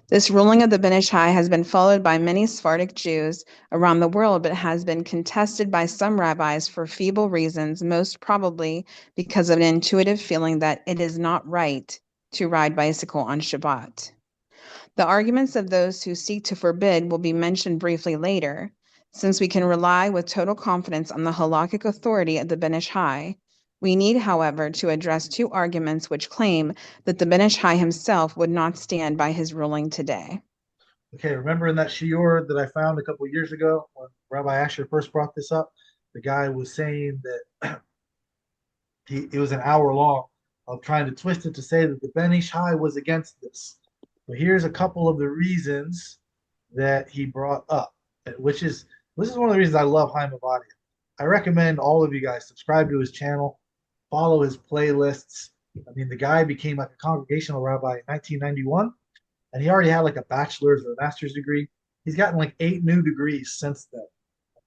This ruling of the Ben Ish Chai has been followed by many Sephardic Jews around the world, but has been contested by some rabbis for feeble reasons, most probably because of an intuitive feeling that it is not right to ride bicycle on Shabbat. The arguments of those who seek to forbid will be mentioned briefly later. Since we can rely with total confidence on the halakhic authority of the Ben Ish Chai, we need, however, to address two arguments which claim that the Ben Ish Chai himself would not stand by his ruling today. Okay, remember in that shiur that I found a couple years ago when Rabbi Asher first brought this up, the guy was saying that it was an hour long of trying to twist it to say that the Ben Ish Chai was against this. But here's a couple of the reasons that he brought up, which is this is one of the reasons I love Chaim Ovadia. I recommend all of you guys subscribe to his channel, follow his playlists. I mean, the guy became like a congregational rabbi in 1991, and he already had like a bachelor's or a master's degree. He's gotten like 8 new degrees since then.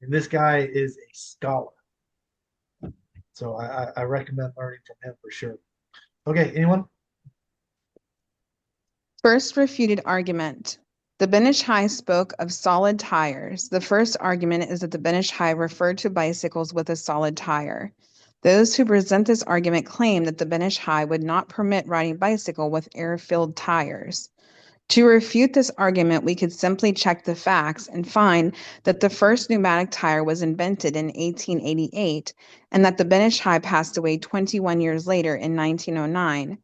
And this guy is a scholar. So I recommend learning from him for sure. Okay, anyone? First refuted argument. The Ben Ish Chai spoke of solid tires. The first argument is that the Ben Ish Chai referred to bicycles with a solid tire. Those who present this argument claim that the Ben Ish Chai would not permit riding bicycle with air-filled tires. To refute this argument, we could simply check the facts and find that the first pneumatic tire was invented in 1888 and that the Ben Ish Chai passed away 21 years later in 1909.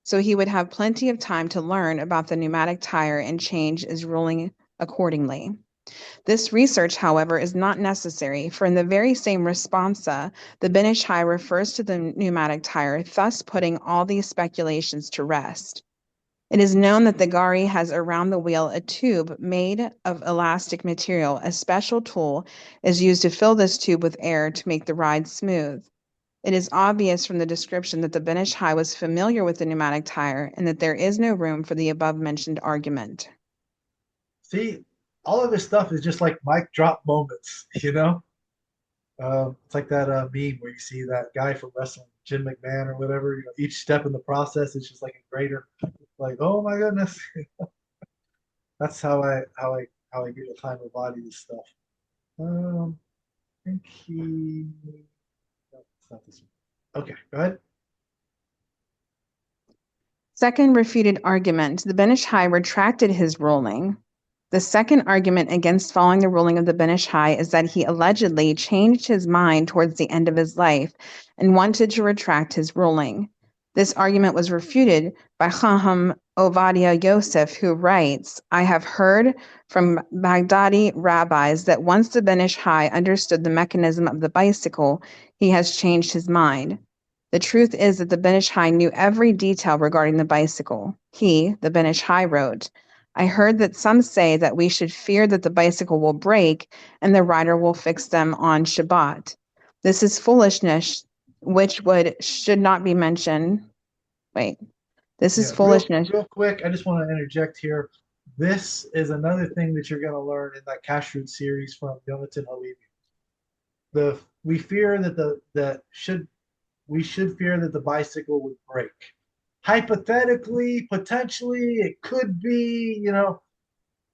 So he would have plenty of time to learn about the pneumatic tire and change his ruling accordingly. This research, however, is not necessary, for in the very same responsa, the Ben Ish Chai refers to the pneumatic tire, thus putting all these speculations to rest. It is known that the gari has around the wheel a tube made of elastic material. A special tool is used to fill this tube with air to make the ride smooth. It is obvious from the description that the Ben Ish Chai was familiar with the pneumatic tire and that there is no room for the above-mentioned argument. See, all of this stuff is just like mic drop moments, you know? It's like that meme where you see that guy from wrestling, Jim McMahon or whatever. You know, each step in the process is just like a greater, like, oh my goodness. That's how I get a time of body this stuff. I think he. No, it's not this one. Okay, go ahead. Second refuted argument. The Ben Ish Chai retracted his ruling. The second argument against following the ruling of the Ben Ish Chai is that he allegedly changed his mind towards the end of his life and wanted to retract his ruling. This argument was refuted by Chaim Ovadia Yosef, who writes, I have heard from Baghdadi rabbis that once the Ben Ish Chai understood the mechanism of the bicycle, he has changed his mind. The truth is that the Ben Ish Chai knew every detail regarding the bicycle. He, the Ben Ish Chai, wrote, I heard that some say that we should fear that the bicycle will break and the rider will fix them on Shabbat. This is foolishness, which should not be mentioned. This is foolishness. Real quick, I just want to interject here. This is another thing that you're going to learn in that Kashrut series from Yonatan Halevi. We should fear that the bicycle would break. Hypothetically, potentially, it could be, you know,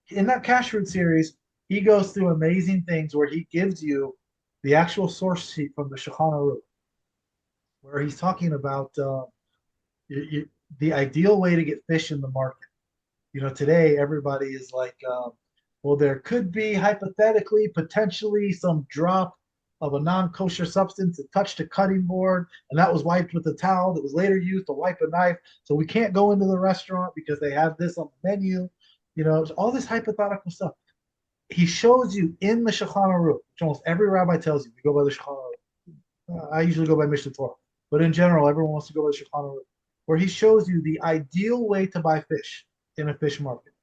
in that Kashrut series, he goes through amazing things where he gives you the actual source sheet from the Shulchan Aruch, where he's talking about the ideal way to get fish in the market. You know, today everybody is like, well, there could be hypothetically, potentially some drop of a non-kosher substance that touched a cutting board, and that was wiped with a towel that was later used to wipe a knife. So we can't go into the restaurant because they have this on the menu. You know, all this hypothetical stuff. He shows you in the Shulchan Aruch, which almost every rabbi tells you, you go by the Shulchan Aruch. I usually go by Mishnah Torah, but in general, everyone wants to go by the Shulchan Aruch. where he shows you the ideal way to buy fish in a fish market,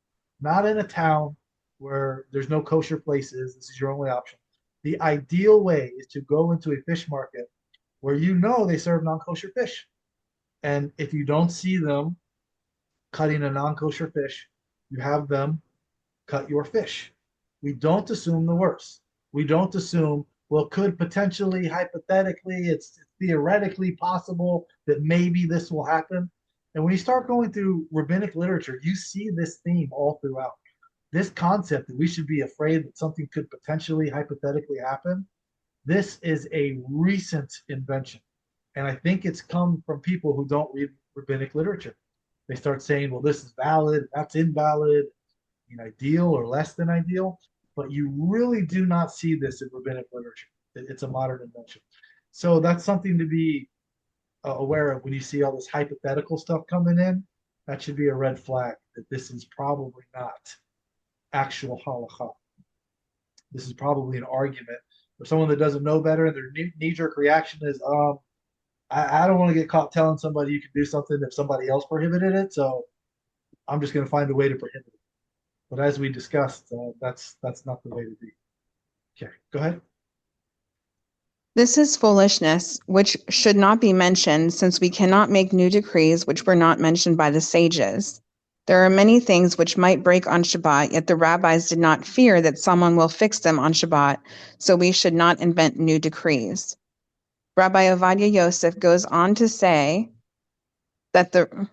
not in a town where there's no kosher places. This is your only option. The ideal way is to go into a fish market where you know they serve non-kosher fish. And if you don't see them cutting a non-kosher fish, you have them cut your fish. We don't assume the worst. We don't assume, well, could potentially, hypothetically, it's theoretically possible that maybe this will happen. And when you start going through rabbinic literature, you see this theme all throughout. This concept that we should be afraid that something could potentially, hypothetically happen, this is a recent invention. And I think it's come from people who don't read rabbinic literature. They start saying, well, this is valid, that's invalid, ideal or less than ideal. But you really do not see this in rabbinic literature. It's a modern invention. So that's something to be aware of when you see all this hypothetical stuff coming in. That should be a red flag that this is probably not actual halakha. This is probably an argument for someone that doesn't know better, and their knee-jerk reaction is, I don't want to get caught telling somebody you can do something if somebody else prohibited it, so I'm just going to find a way to prohibit it. But as we discussed, that's not the way to be. Okay, go ahead. This is foolishness, which should not be mentioned, since we cannot make new decrees which were not mentioned by the sages. There are many things which might break on Shabbat, yet the rabbis did not fear that someone will fix them on Shabbat, so we should not invent new decrees. Rabbi Ovadia Yosef goes on to say that the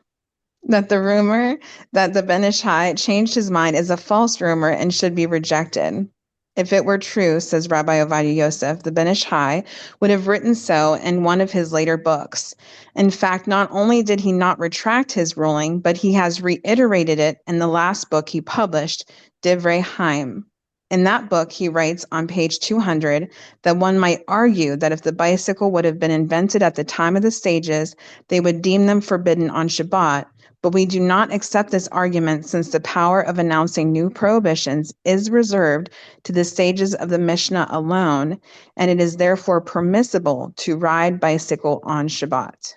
rumor that the Ben Ish Hai changed his mind is a false rumor and should be rejected. If it were true, says Rabbi Ovadia Yosef, the Ben Ish Hai would have written so in one of his later books. In fact, not only did he not retract his ruling, but he has reiterated it in the last book he published, Divrei Haim. In that book, he writes on page 200 that one might argue that if the bicycle would have been invented at the time of the sages, they would deem them forbidden on Shabbat. But we do not accept this argument, since the power of announcing new prohibitions is reserved to the sages of the Mishnah alone, and it is therefore permissible to ride bicycle on Shabbat.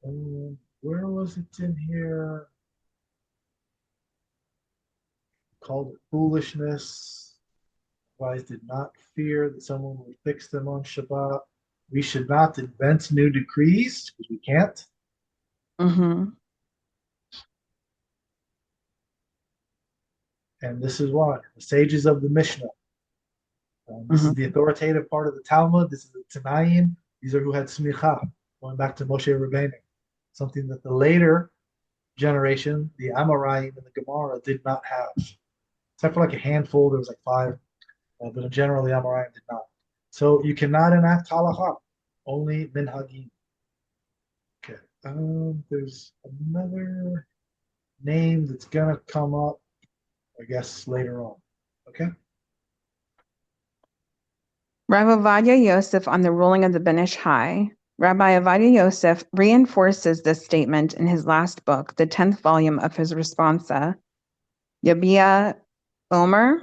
Where was it in here? Called it foolishness. Rabbis did not fear that someone would fix them on Shabbat. We should not invent new decrees because we can't. Mm-hmm. And this is why the sages of the Mishnah. This is the authoritative part of the Talmud. This is the Tanaim. These are who had smicha, going back to Moshe Rabbeinu. Something that the later generation, the Amoraim and the Gemara, did not have. Except for like a handful, there was like 5. But in general, the Amoraim did not. So you cannot enact halacha, only minhagim. Okay. There's another name that's going to come up, I guess, later on. Okay? Rabbi Ovadia Yosef on the ruling of the Ben Ish Hai. Rabbi Ovadia Yosef reinforces this statement in his last book, the 10th volume of his Responsa, Yabia Omer.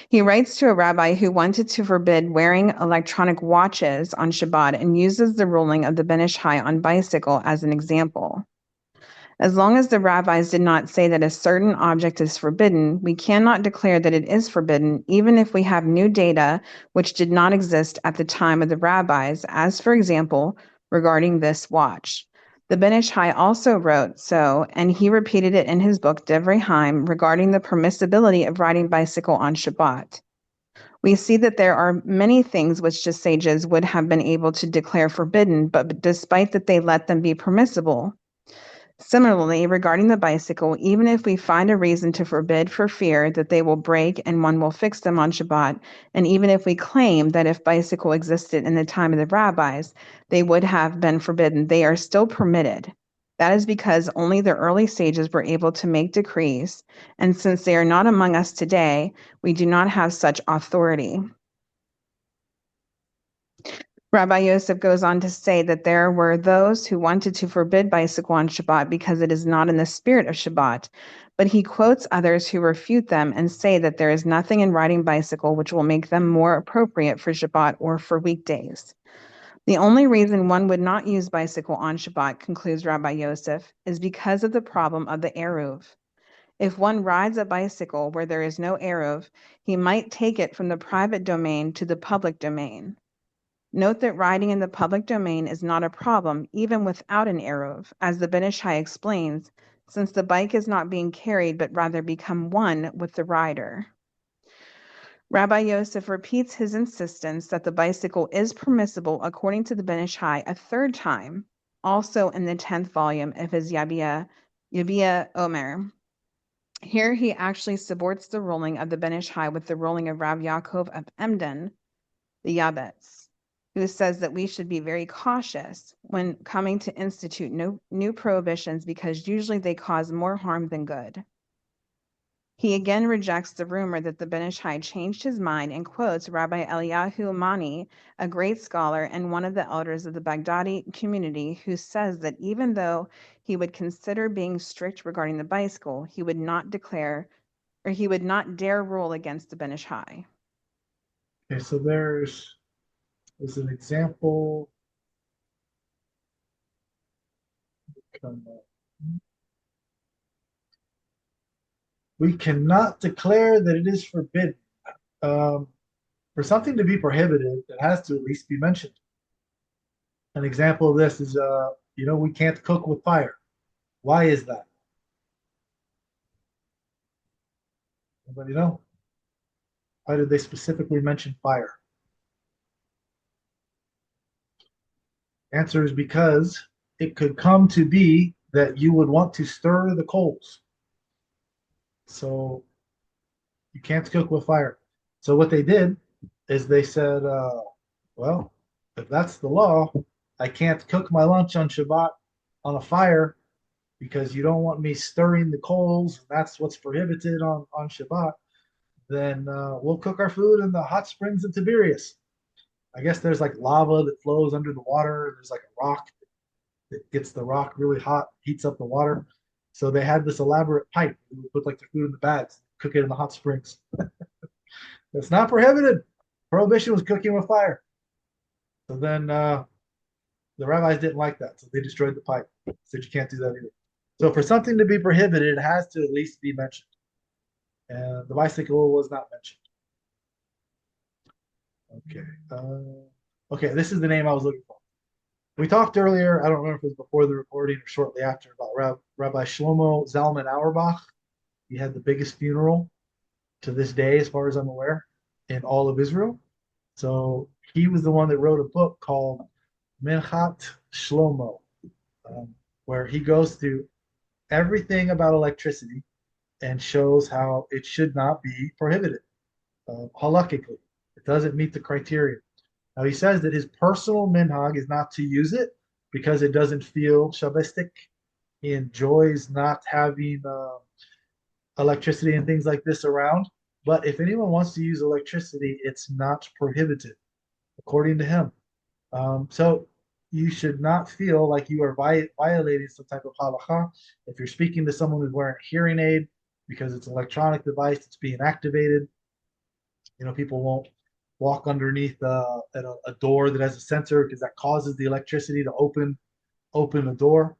He writes to a rabbi who wanted to forbid wearing electronic watches on Shabbat and uses the ruling of the Ben Ish Hai on bicycle as an example. As long as the rabbis did not say that a certain object is forbidden, we cannot declare that it is forbidden, even if we have new data which did not exist at the time of the rabbis, as, for example, regarding this watch. The Ben Ish Hai also wrote so, and he repeated it in his book, Divrei Haim, regarding the permissibility of riding bicycle on Shabbat. We see that there are many things which the sages would have been able to declare forbidden, but despite that they let them be permissible. Similarly, regarding the bicycle, even if we find a reason to forbid for fear that they will break and one will fix them on Shabbat, and even if we claim that if bicycle existed in the time of the rabbis, they would have been forbidden, they are still permitted. That is because only the early sages were able to make decrees, and since they are not among us today, we do not have such authority. Rabbi Yosef goes on to say that there were those who wanted to forbid bicycle on Shabbat because it is not in the spirit of Shabbat, but he quotes others who refute them and say that there is nothing in riding bicycle which will make them more appropriate for Shabbat or for weekdays. The only reason one would not use bicycle on Shabbat, concludes Rabbi Yosef, is because of the problem of the Eruv. If one rides a bicycle where there is no Eruv, he might take it from the private domain to the public domain. Note that riding in the public domain is not a problem even without an Eruv, as the Ben Ish Chai explains, since the bike is not being carried but rather become one with the rider. Rabbi Yosef repeats his insistence that the bicycle is permissible according to the Ben Ish Chai a third time, also in the 10th volume of his Yabia Omer. Here he actually supports the ruling of the Ben Ish Chai with the ruling of Rav Yaakov of Emden, the Yabetz, who says that we should be very cautious when coming to institute new prohibitions because usually they cause more harm than good. He again rejects the rumor that the Ben Ish Chai changed his mind and quotes Rabbi Eliyahu Mani, a great scholar and one of the elders of the Baghdadi community, who says that even though he would consider being strict regarding the bicycle, he would not dare rule against the Ben Ish Chai. Okay, so there's an example. We cannot declare that it is forbidden. For something to be prohibited, it has to at least be mentioned. An example of this is, we can't cook with fire. Why is that? Anybody know? Why did they specifically mention fire? Answer is because it could come to be that you would want to stir the coals. So you can't cook with fire. So what they did is they said, well, if that's the law, I can't cook my lunch on Shabbat on a fire because you don't want me stirring the coals. And that's what's prohibited on Shabbat. Then we'll cook our food in the hot springs of Tiberias. I guess there's like lava that flows under the water. There's like a rock that gets the rock really hot, heats up the water. So they had this elaborate pipe. They would put like the food in the bags, cook it in the hot springs. It's not prohibited. Prohibition was cooking with fire. So then the rabbis didn't like that, so they destroyed the pipe. Said you can't do that either. So for something to be prohibited, it has to at least be mentioned. And the bicycle was not mentioned. Okay, this is the name I was looking for. We talked earlier, I don't remember if it was before the recording or shortly after, about Rabbi Shlomo Zalman Auerbach. He had the biggest funeral to this day, as far as I'm aware, in all of Israel. So he was the one that wrote a book called Minchat Shlomo, where he goes through everything about electricity and shows how it should not be prohibited halakhically. It doesn't meet the criteria. Now he says that his personal minhag is not to use it because it doesn't feel Shabbistic. He enjoys not having electricity and things like this around. But if anyone wants to use electricity, it's not prohibited, according to him. So you should not feel like you are violating some type of halakha. If you're speaking to someone who's wearing a hearing aid because it's an electronic device that's being activated, people won't walk underneath a door that has a sensor because that causes the electricity to open the door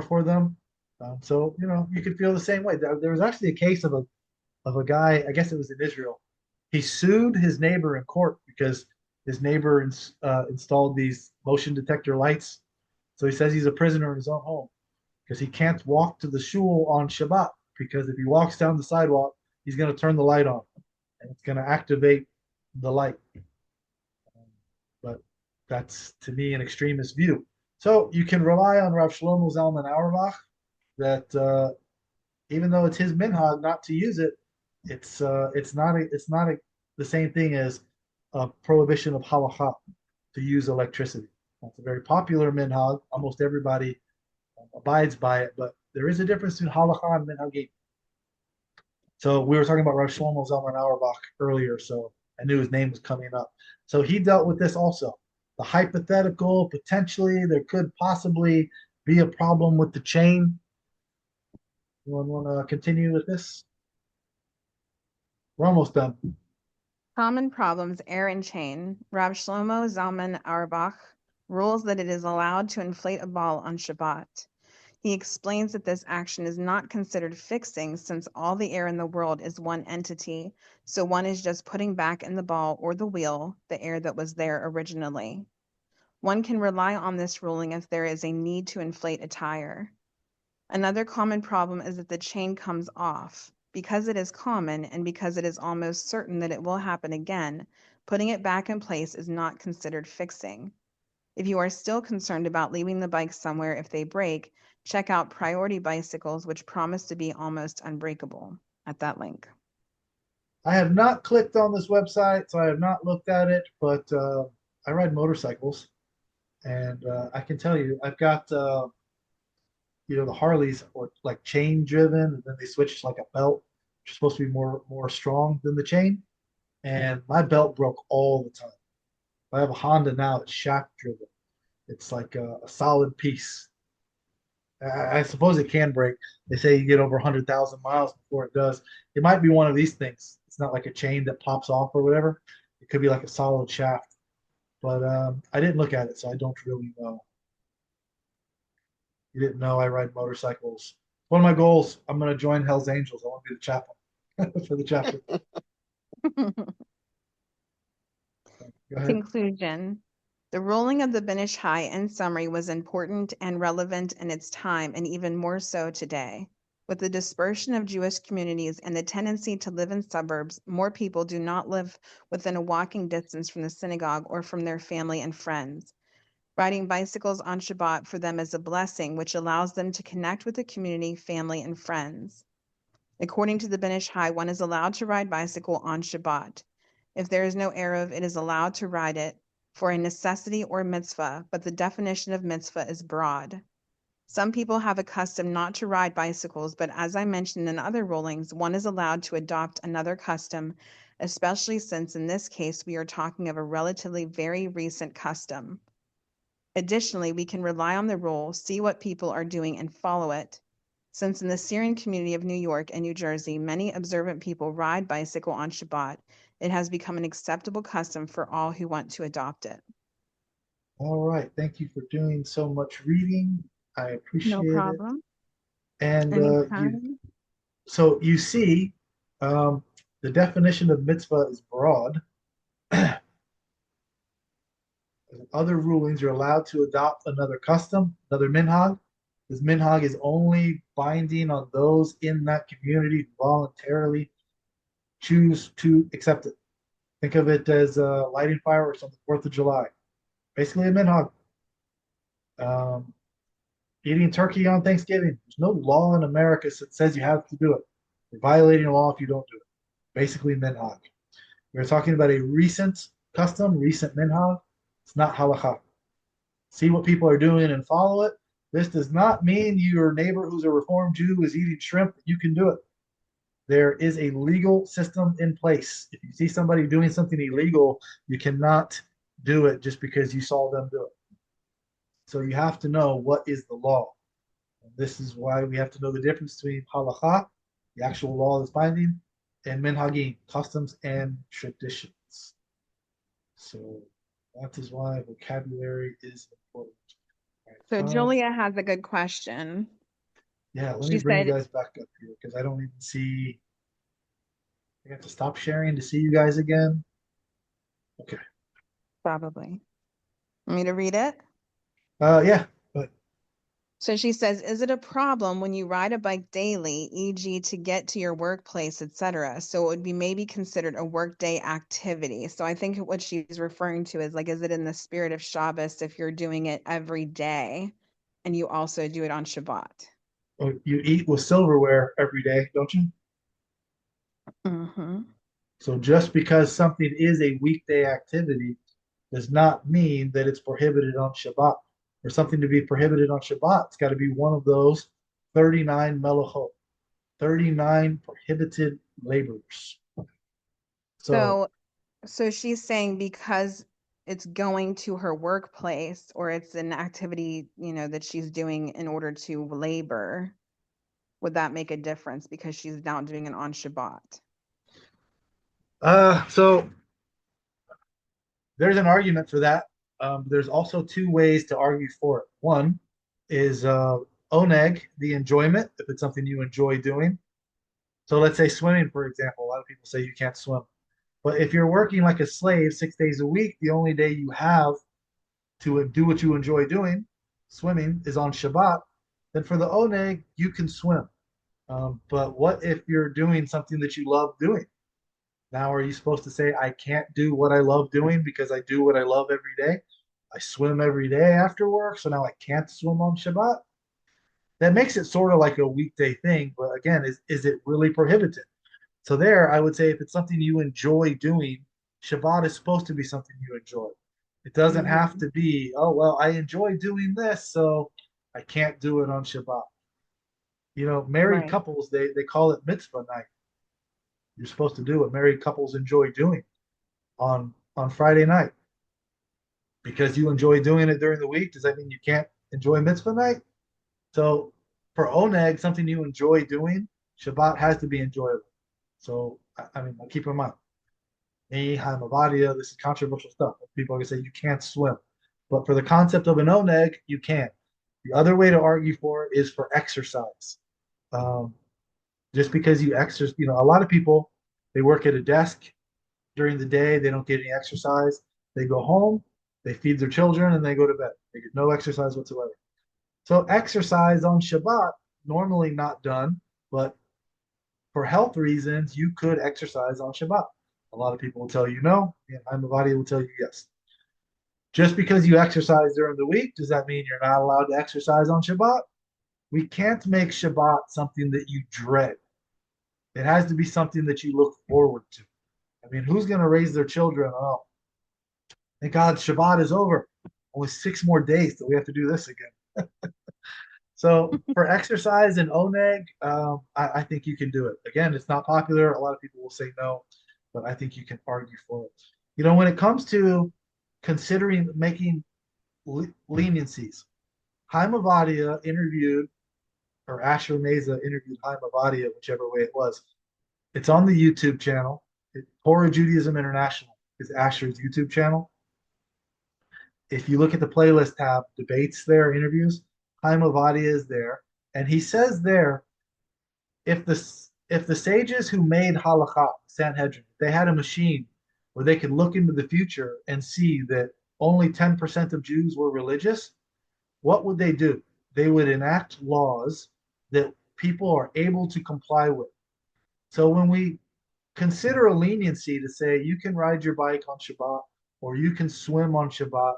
for them. So you could feel the same way. There was actually a case of a guy, I guess it was in Israel. He sued his neighbor in court because his neighbor installed these motion detector lights. So he says he's a prisoner in his own home because he can't walk to the shul on Shabbat because if he walks down the sidewalk, he's going to turn the light on and it's going to activate the light. But that's, to me, an extremist view. So you can rely on Rav Shlomo Zalman Auerbach that even though it's his minhag not to use it, it's not the same thing as a prohibition of halakha to use electricity. That's a very popular minhag. Almost everybody abides by it, but there is a difference between halakha and minhagim. So we were talking about Rav Shlomo Zalman Auerbach earlier, so I knew his name was coming up. So he dealt with this also. The hypothetical, potentially, there could possibly be a problem with the chain. Anyone want to continue with this? We're almost done. Common problems, air and chain. Rav Shlomo Zalman Auerbach rules that it is allowed to inflate a ball on Shabbat. He explains that this action is not considered fixing since all the air in the world is one entity, so one is just putting back in the ball or the wheel the air that was there originally. One can rely on this ruling if there is a need to inflate a tire. Another common problem is that the chain comes off. Because it is common and because it is almost certain that it will happen again, putting it back in place is not considered fixing. If you are still concerned about leaving the bike somewhere if they break, check out Priority Bicycles, which promise to be almost unbreakable at that link. I have not clicked on this website, so I have not looked at it, but I ride motorcycles, and I can tell you, I've got the Harleys are like chain driven, and then they switch to like a belt, which is supposed to be more strong than the chain. And my belt broke all the time. I have a Honda now, it's shaft driven. It's like a solid piece. I suppose it can break. They say you get over 100,000 miles before it does. It might be one of these things. It's not like a chain that pops off or whatever. It could be like a solid shaft. But I didn't look at it, so I don't really know. You didn't know I ride motorcycles. One of my goals, I'm going to join Hell's Angels. I want to be the chaplain for the chapter. Go ahead. Conclusion. The ruling of the Benish High in summary was important and relevant in its time, and even more so today. With the dispersion of Jewish communities and the tendency to live in suburbs, more people do not live within a walking distance from the synagogue or from their family and friends. Riding bicycles on Shabbat for them is a blessing, which allows them to connect with the community, family, and friends. According to the Benish High, one is allowed to ride bicycle on Shabbat. If there is no Erev, it is allowed to ride it for a necessity or mitzvah, but the definition of mitzvah is broad. Some people have a custom not to ride bicycles, but as I mentioned in other rulings, one is allowed to adopt another custom, especially since in this case we are talking of a relatively very recent custom. Additionally, we can rely on the rule, see what people are doing, and follow it. Since in the Syrian community of New York and New Jersey, many observant people ride bicycle on Shabbat, it has become an acceptable custom for all who want to adopt it. All right. Thank you for doing so much reading. I No appreciate it. problem. And Anytime. so you see, the definition of mitzvah is broad. Other rulings, you're allowed to adopt another custom, another minhag. This minhag is only binding on those in that community who voluntarily choose to accept it. Think of it as lighting fireworks on the 4th of July. Basically a minhag. Eating turkey on Thanksgiving. There's no law in America that says you have to do it. You're violating a law if you don't do it. Basically minhag. We're talking about a recent custom, recent minhag. It's not halacha. See what people are doing and follow it. This does not mean your neighbor who's a Reformed Jew is eating shrimp. You can do it. There is a legal system in place. If you see somebody doing something illegal, you cannot do it just because you saw them do it. So you have to know what is the law. And this is why we have to know the difference between halacha, the actual law that's binding, and minhagim, customs and traditions. So that is why vocabulary is important. So Right, Julia has a good question. yeah, let She me bring said, you guys back up here because I don't even see. I have to stop sharing to see you guys again. Okay. probably. Want me to read it? Yeah, but So she says, is it a problem when you ride a bike daily, e.g., to get to your workplace, etc.? So it would be maybe considered a workday activity. So I think what she's referring to is like, is it in the spirit of Shabbos if you're doing it every day and you also do it on Shabbat? you eat with silverware every day, don't you? Mm-hmm. So just because something is a weekday activity does not mean that it's prohibited on Shabbat. For something to be prohibited on Shabbat, it's got to be one of those 39 melachot, 39 prohibited labors. So So she's saying because it's going to her workplace or it's an activity, that she's doing in order to labor, would that make a difference because she's now doing it on Shabbat? so there's an argument for that. There's also two ways to argue for it. One is oneg, the enjoyment, if it's something you enjoy doing. So let's say swimming, for example. A lot of people say you can't swim. But if you're working like a slave 6 days a week, the only day you have to do what you enjoy doing, swimming, is on Shabbat, then for the oneg, you can swim. But what if you're doing something that you love doing? Now, are you supposed to say, I can't do what I love doing because I do what I love every day? I swim every day after work, so now I can't swim on Shabbat? That makes it sort of like a weekday thing, but again, is it really prohibited? So there, I would say if it's something you enjoy doing, Shabbat is supposed to be something you enjoy. It doesn't have to be, oh, well, I enjoy doing this, so I can't do it on Shabbat. Married Right. couples, they call it mitzvah night. You're supposed to do what married couples enjoy doing on Friday night. Because you enjoy doing it during the week, does that mean you can't enjoy mitzvah night? So for oneg, something you enjoy doing, Shabbat has to be enjoyable. So I mean, keep in mind, me, Haimavadia, this is controversial stuff. People are gonna say you can't swim, but for the concept of an oneg, you can. The other way to argue for it is for exercise. Um, just because you exercise, a lot of people, they work at a desk during the day, they don't get any exercise. They go home, they feed their children, and they go to bed. They get no exercise whatsoever. So exercise on Shabbat, normally not done, but for health reasons, you could exercise on Shabbat. A lot of people will tell you no, and Haimavadi will tell you yes. Just because you exercise during the week, does that mean you're not allowed to exercise on Shabbat? We can't make Shabbat something that you dread. It has to be something that you look forward to. I mean, who's going to raise their children? Oh, thank God Shabbat is over. Only 6 more days till we have to do this again. So for exercise and oneg, I think you can do it. Again, it's not popular. A lot of people will say no, but I think you can argue for it. When it comes to considering making leniencies, Chaim Avadia interviewed, or Asher Meza interviewed Chaim Avadia, whichever way it was. It's on the YouTube channel. Torah Judaism International is Asher's YouTube channel. If you look at the playlist tab, debates there, interviews, Chaim Avadia is there, and he says there, if the sages who made halakha, Sanhedrin, they had a machine where they could look into the future and see that only 10% of Jews were religious, what would they do? They would enact laws that people are able to comply with. So when we consider a leniency to say you can ride your bike on Shabbat or you can swim on Shabbat,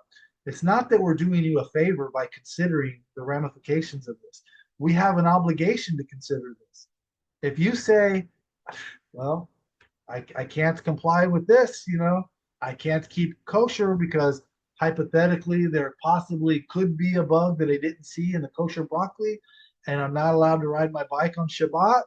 it's not that we're doing you a favor by considering the ramifications of this. We have an obligation to consider this. If you say, well, I can't comply with this, I can't keep kosher because hypothetically there possibly could be a bug that I didn't see in the kosher broccoli, and I'm not allowed to ride my bike on Shabbat,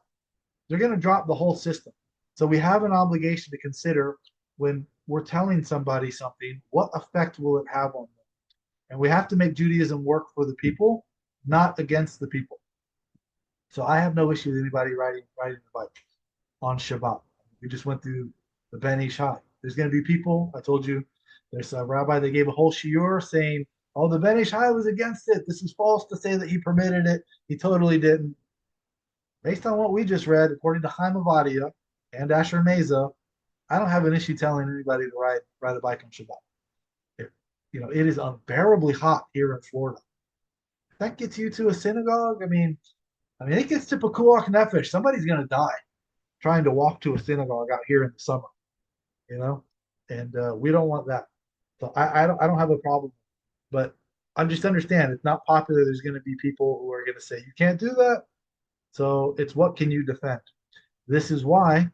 they're going to drop the whole system. So we have an obligation to consider when we're telling somebody something, what effect will it have on them? And we have to make Judaism work for the people, not against the people. So I have no issue with anybody riding the bike on Shabbat. We just went through the Ben Ish Hai. There's going to be people, I told you, there's a rabbi that gave a whole shiur saying, oh, the Ben Ish Hai was against it. This is false to say that he permitted it. He totally didn't. Based on what we just read, according to Chaim Avadia and Asher Meza, I don't have an issue telling anybody to ride a bike on Shabbat. It is unbearably hot here in Florida. If that gets you to a synagogue, I mean, it gets to Pekuach Nefesh. Somebody's going to die trying to walk to a synagogue out here in the summer, and we don't want that. So I don't have a problem, but I just understand it's not popular. There's going to be people who are going to say you can't do that. So it's what can you defend? This is why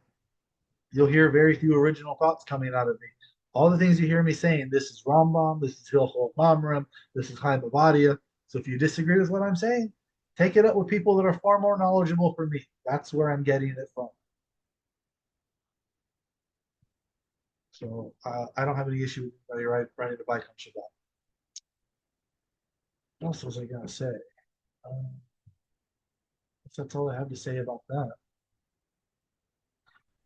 you'll hear very few original thoughts coming out of me. All the things you hear me saying, this is Rambam, this is Hilchot Mamrim, this is Chaim Avadia. So if you disagree with what I'm saying, take it up with people that are far more knowledgeable from me. That's where I'm getting it from. So I don't have any issue with anybody riding a bike on Shabbat. What else was I going to say? That's all I have to say about that.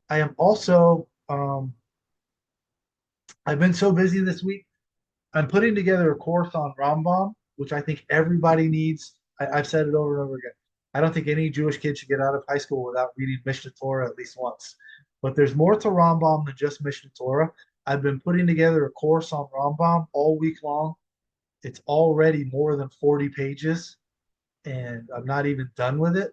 I am also, I've been so busy this week. I'm putting together a course on Rambam, which I think everybody needs. I've said it over and over again. I don't think any Jewish kid should get out of high school without reading Mishnah Torah at least once. But there's more to Rambam than just Mishnah Torah. I've been putting together a course on Rambam all week long. It's already more than 40 pages, and I'm not even done with it.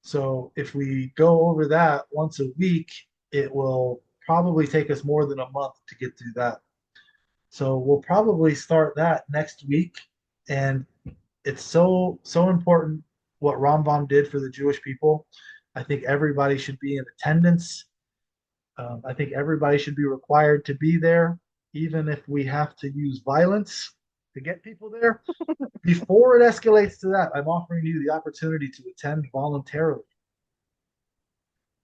So if we go over that once a week, it will probably take us more than a month to get through that. So we'll probably start that next week. And it's so important what Rambam did for the Jewish people. I think everybody should be in attendance. I think everybody should be required to be there, even if we have to use violence to get people there. Before it escalates to that, I'm offering you the opportunity to attend voluntarily,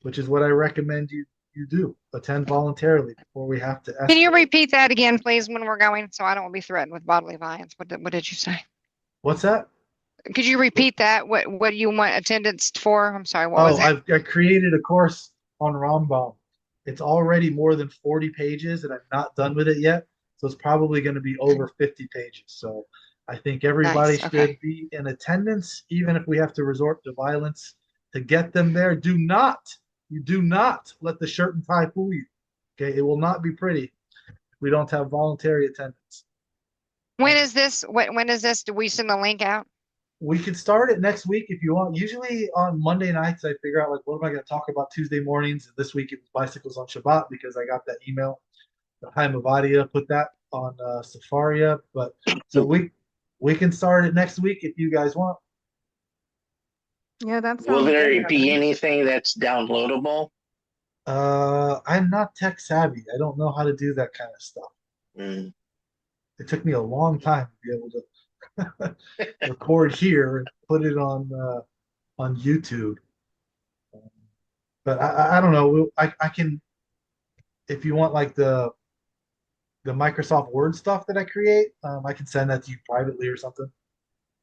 which is what I recommend you do. Attend voluntarily before we have to escalate. Can you repeat that again, please, when we're going? So I don't want to be threatened with bodily violence. What did you say? What's that? Could you repeat that? What do you want attendance for? I'm sorry, what was it? I created a course on Rambam. It's already more than 40 pages, and I'm not done with it yet. So it's probably going to be over 50 pages. So I think everybody Nice, should okay. be in attendance, even if we have to resort to violence to get them there. You do not let the shirt and tie fool you. Okay, it will not be pretty if we don't have voluntary attendance. When is this? When is this? Do we send the link out? We could start it next week if you want. Usually on Monday nights, I figure out like what am I going to talk about Tuesday mornings. And this week it was bicycles on Shabbat because I got that email. Chaim Avadia put that on Safaria. But so we can start it next week if you guys want. Yeah, that Will sounds there good. be anything that's downloadable? I'm not tech savvy. I don't know how to do that kind of stuff. Mm. It took me a long time to be able to record here and put it on YouTube. But I don't know. I can if you want like the Microsoft Word stuff that I create, I can send that to you privately or something.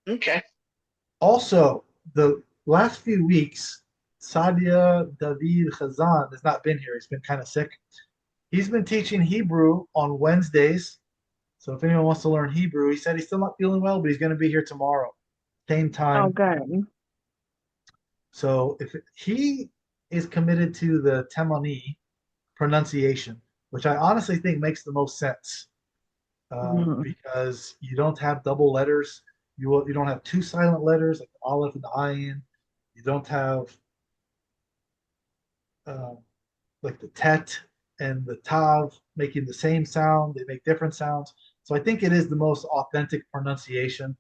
Okay. Also, the last few weeks, Sadia David Chazan has not been here. He's been kind of sick. He's been teaching Hebrew on Wednesdays. So if anyone wants to learn Hebrew, he said he's still not feeling well, but he's going to be here tomorrow, same time. Oh, good. So if he is committed to the Temani pronunciation, which I honestly think makes the most sense, because you don't have double letters. You don't have two silent letters like the aleph and the ayin. You don't have like the tet and the tav making the same sound. They make different sounds. So I think it is the most authentic pronunciation.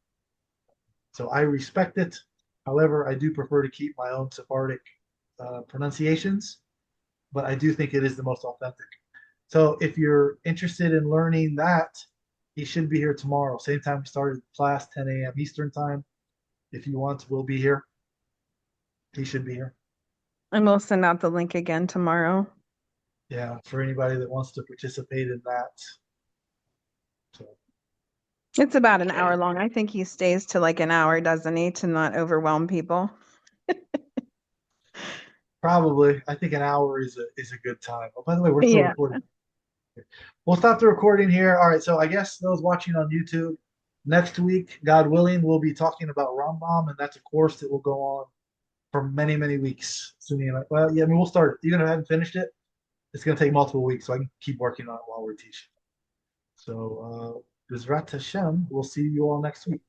So I respect it. However, I do prefer to keep my own Sephardic pronunciations, but I do think it is the most authentic. So if you're interested in learning that, he should be here tomorrow. Same time we started class, 10 a.m. Eastern time. If you want, we'll be here. He should be here. And we'll send out the link again tomorrow. Yeah, for anybody that wants to participate in that. So It's about an hour long. I think he stays to like an hour, doesn't he, to not overwhelm people? probably, I think an hour is a good time. Oh, by the way, we're still Yeah. recording. We'll stop the recording here. All right, so I guess those watching on YouTube, next week, God willing, we'll be talking about Rambam, and that's a course that will go on for many, many weeks. Well, yeah, I mean, we'll start. Even if I haven't finished it, it's going to take multiple weeks, so I can keep working on it while we're teaching. So, Bezrat Hashem, we'll see you all next week.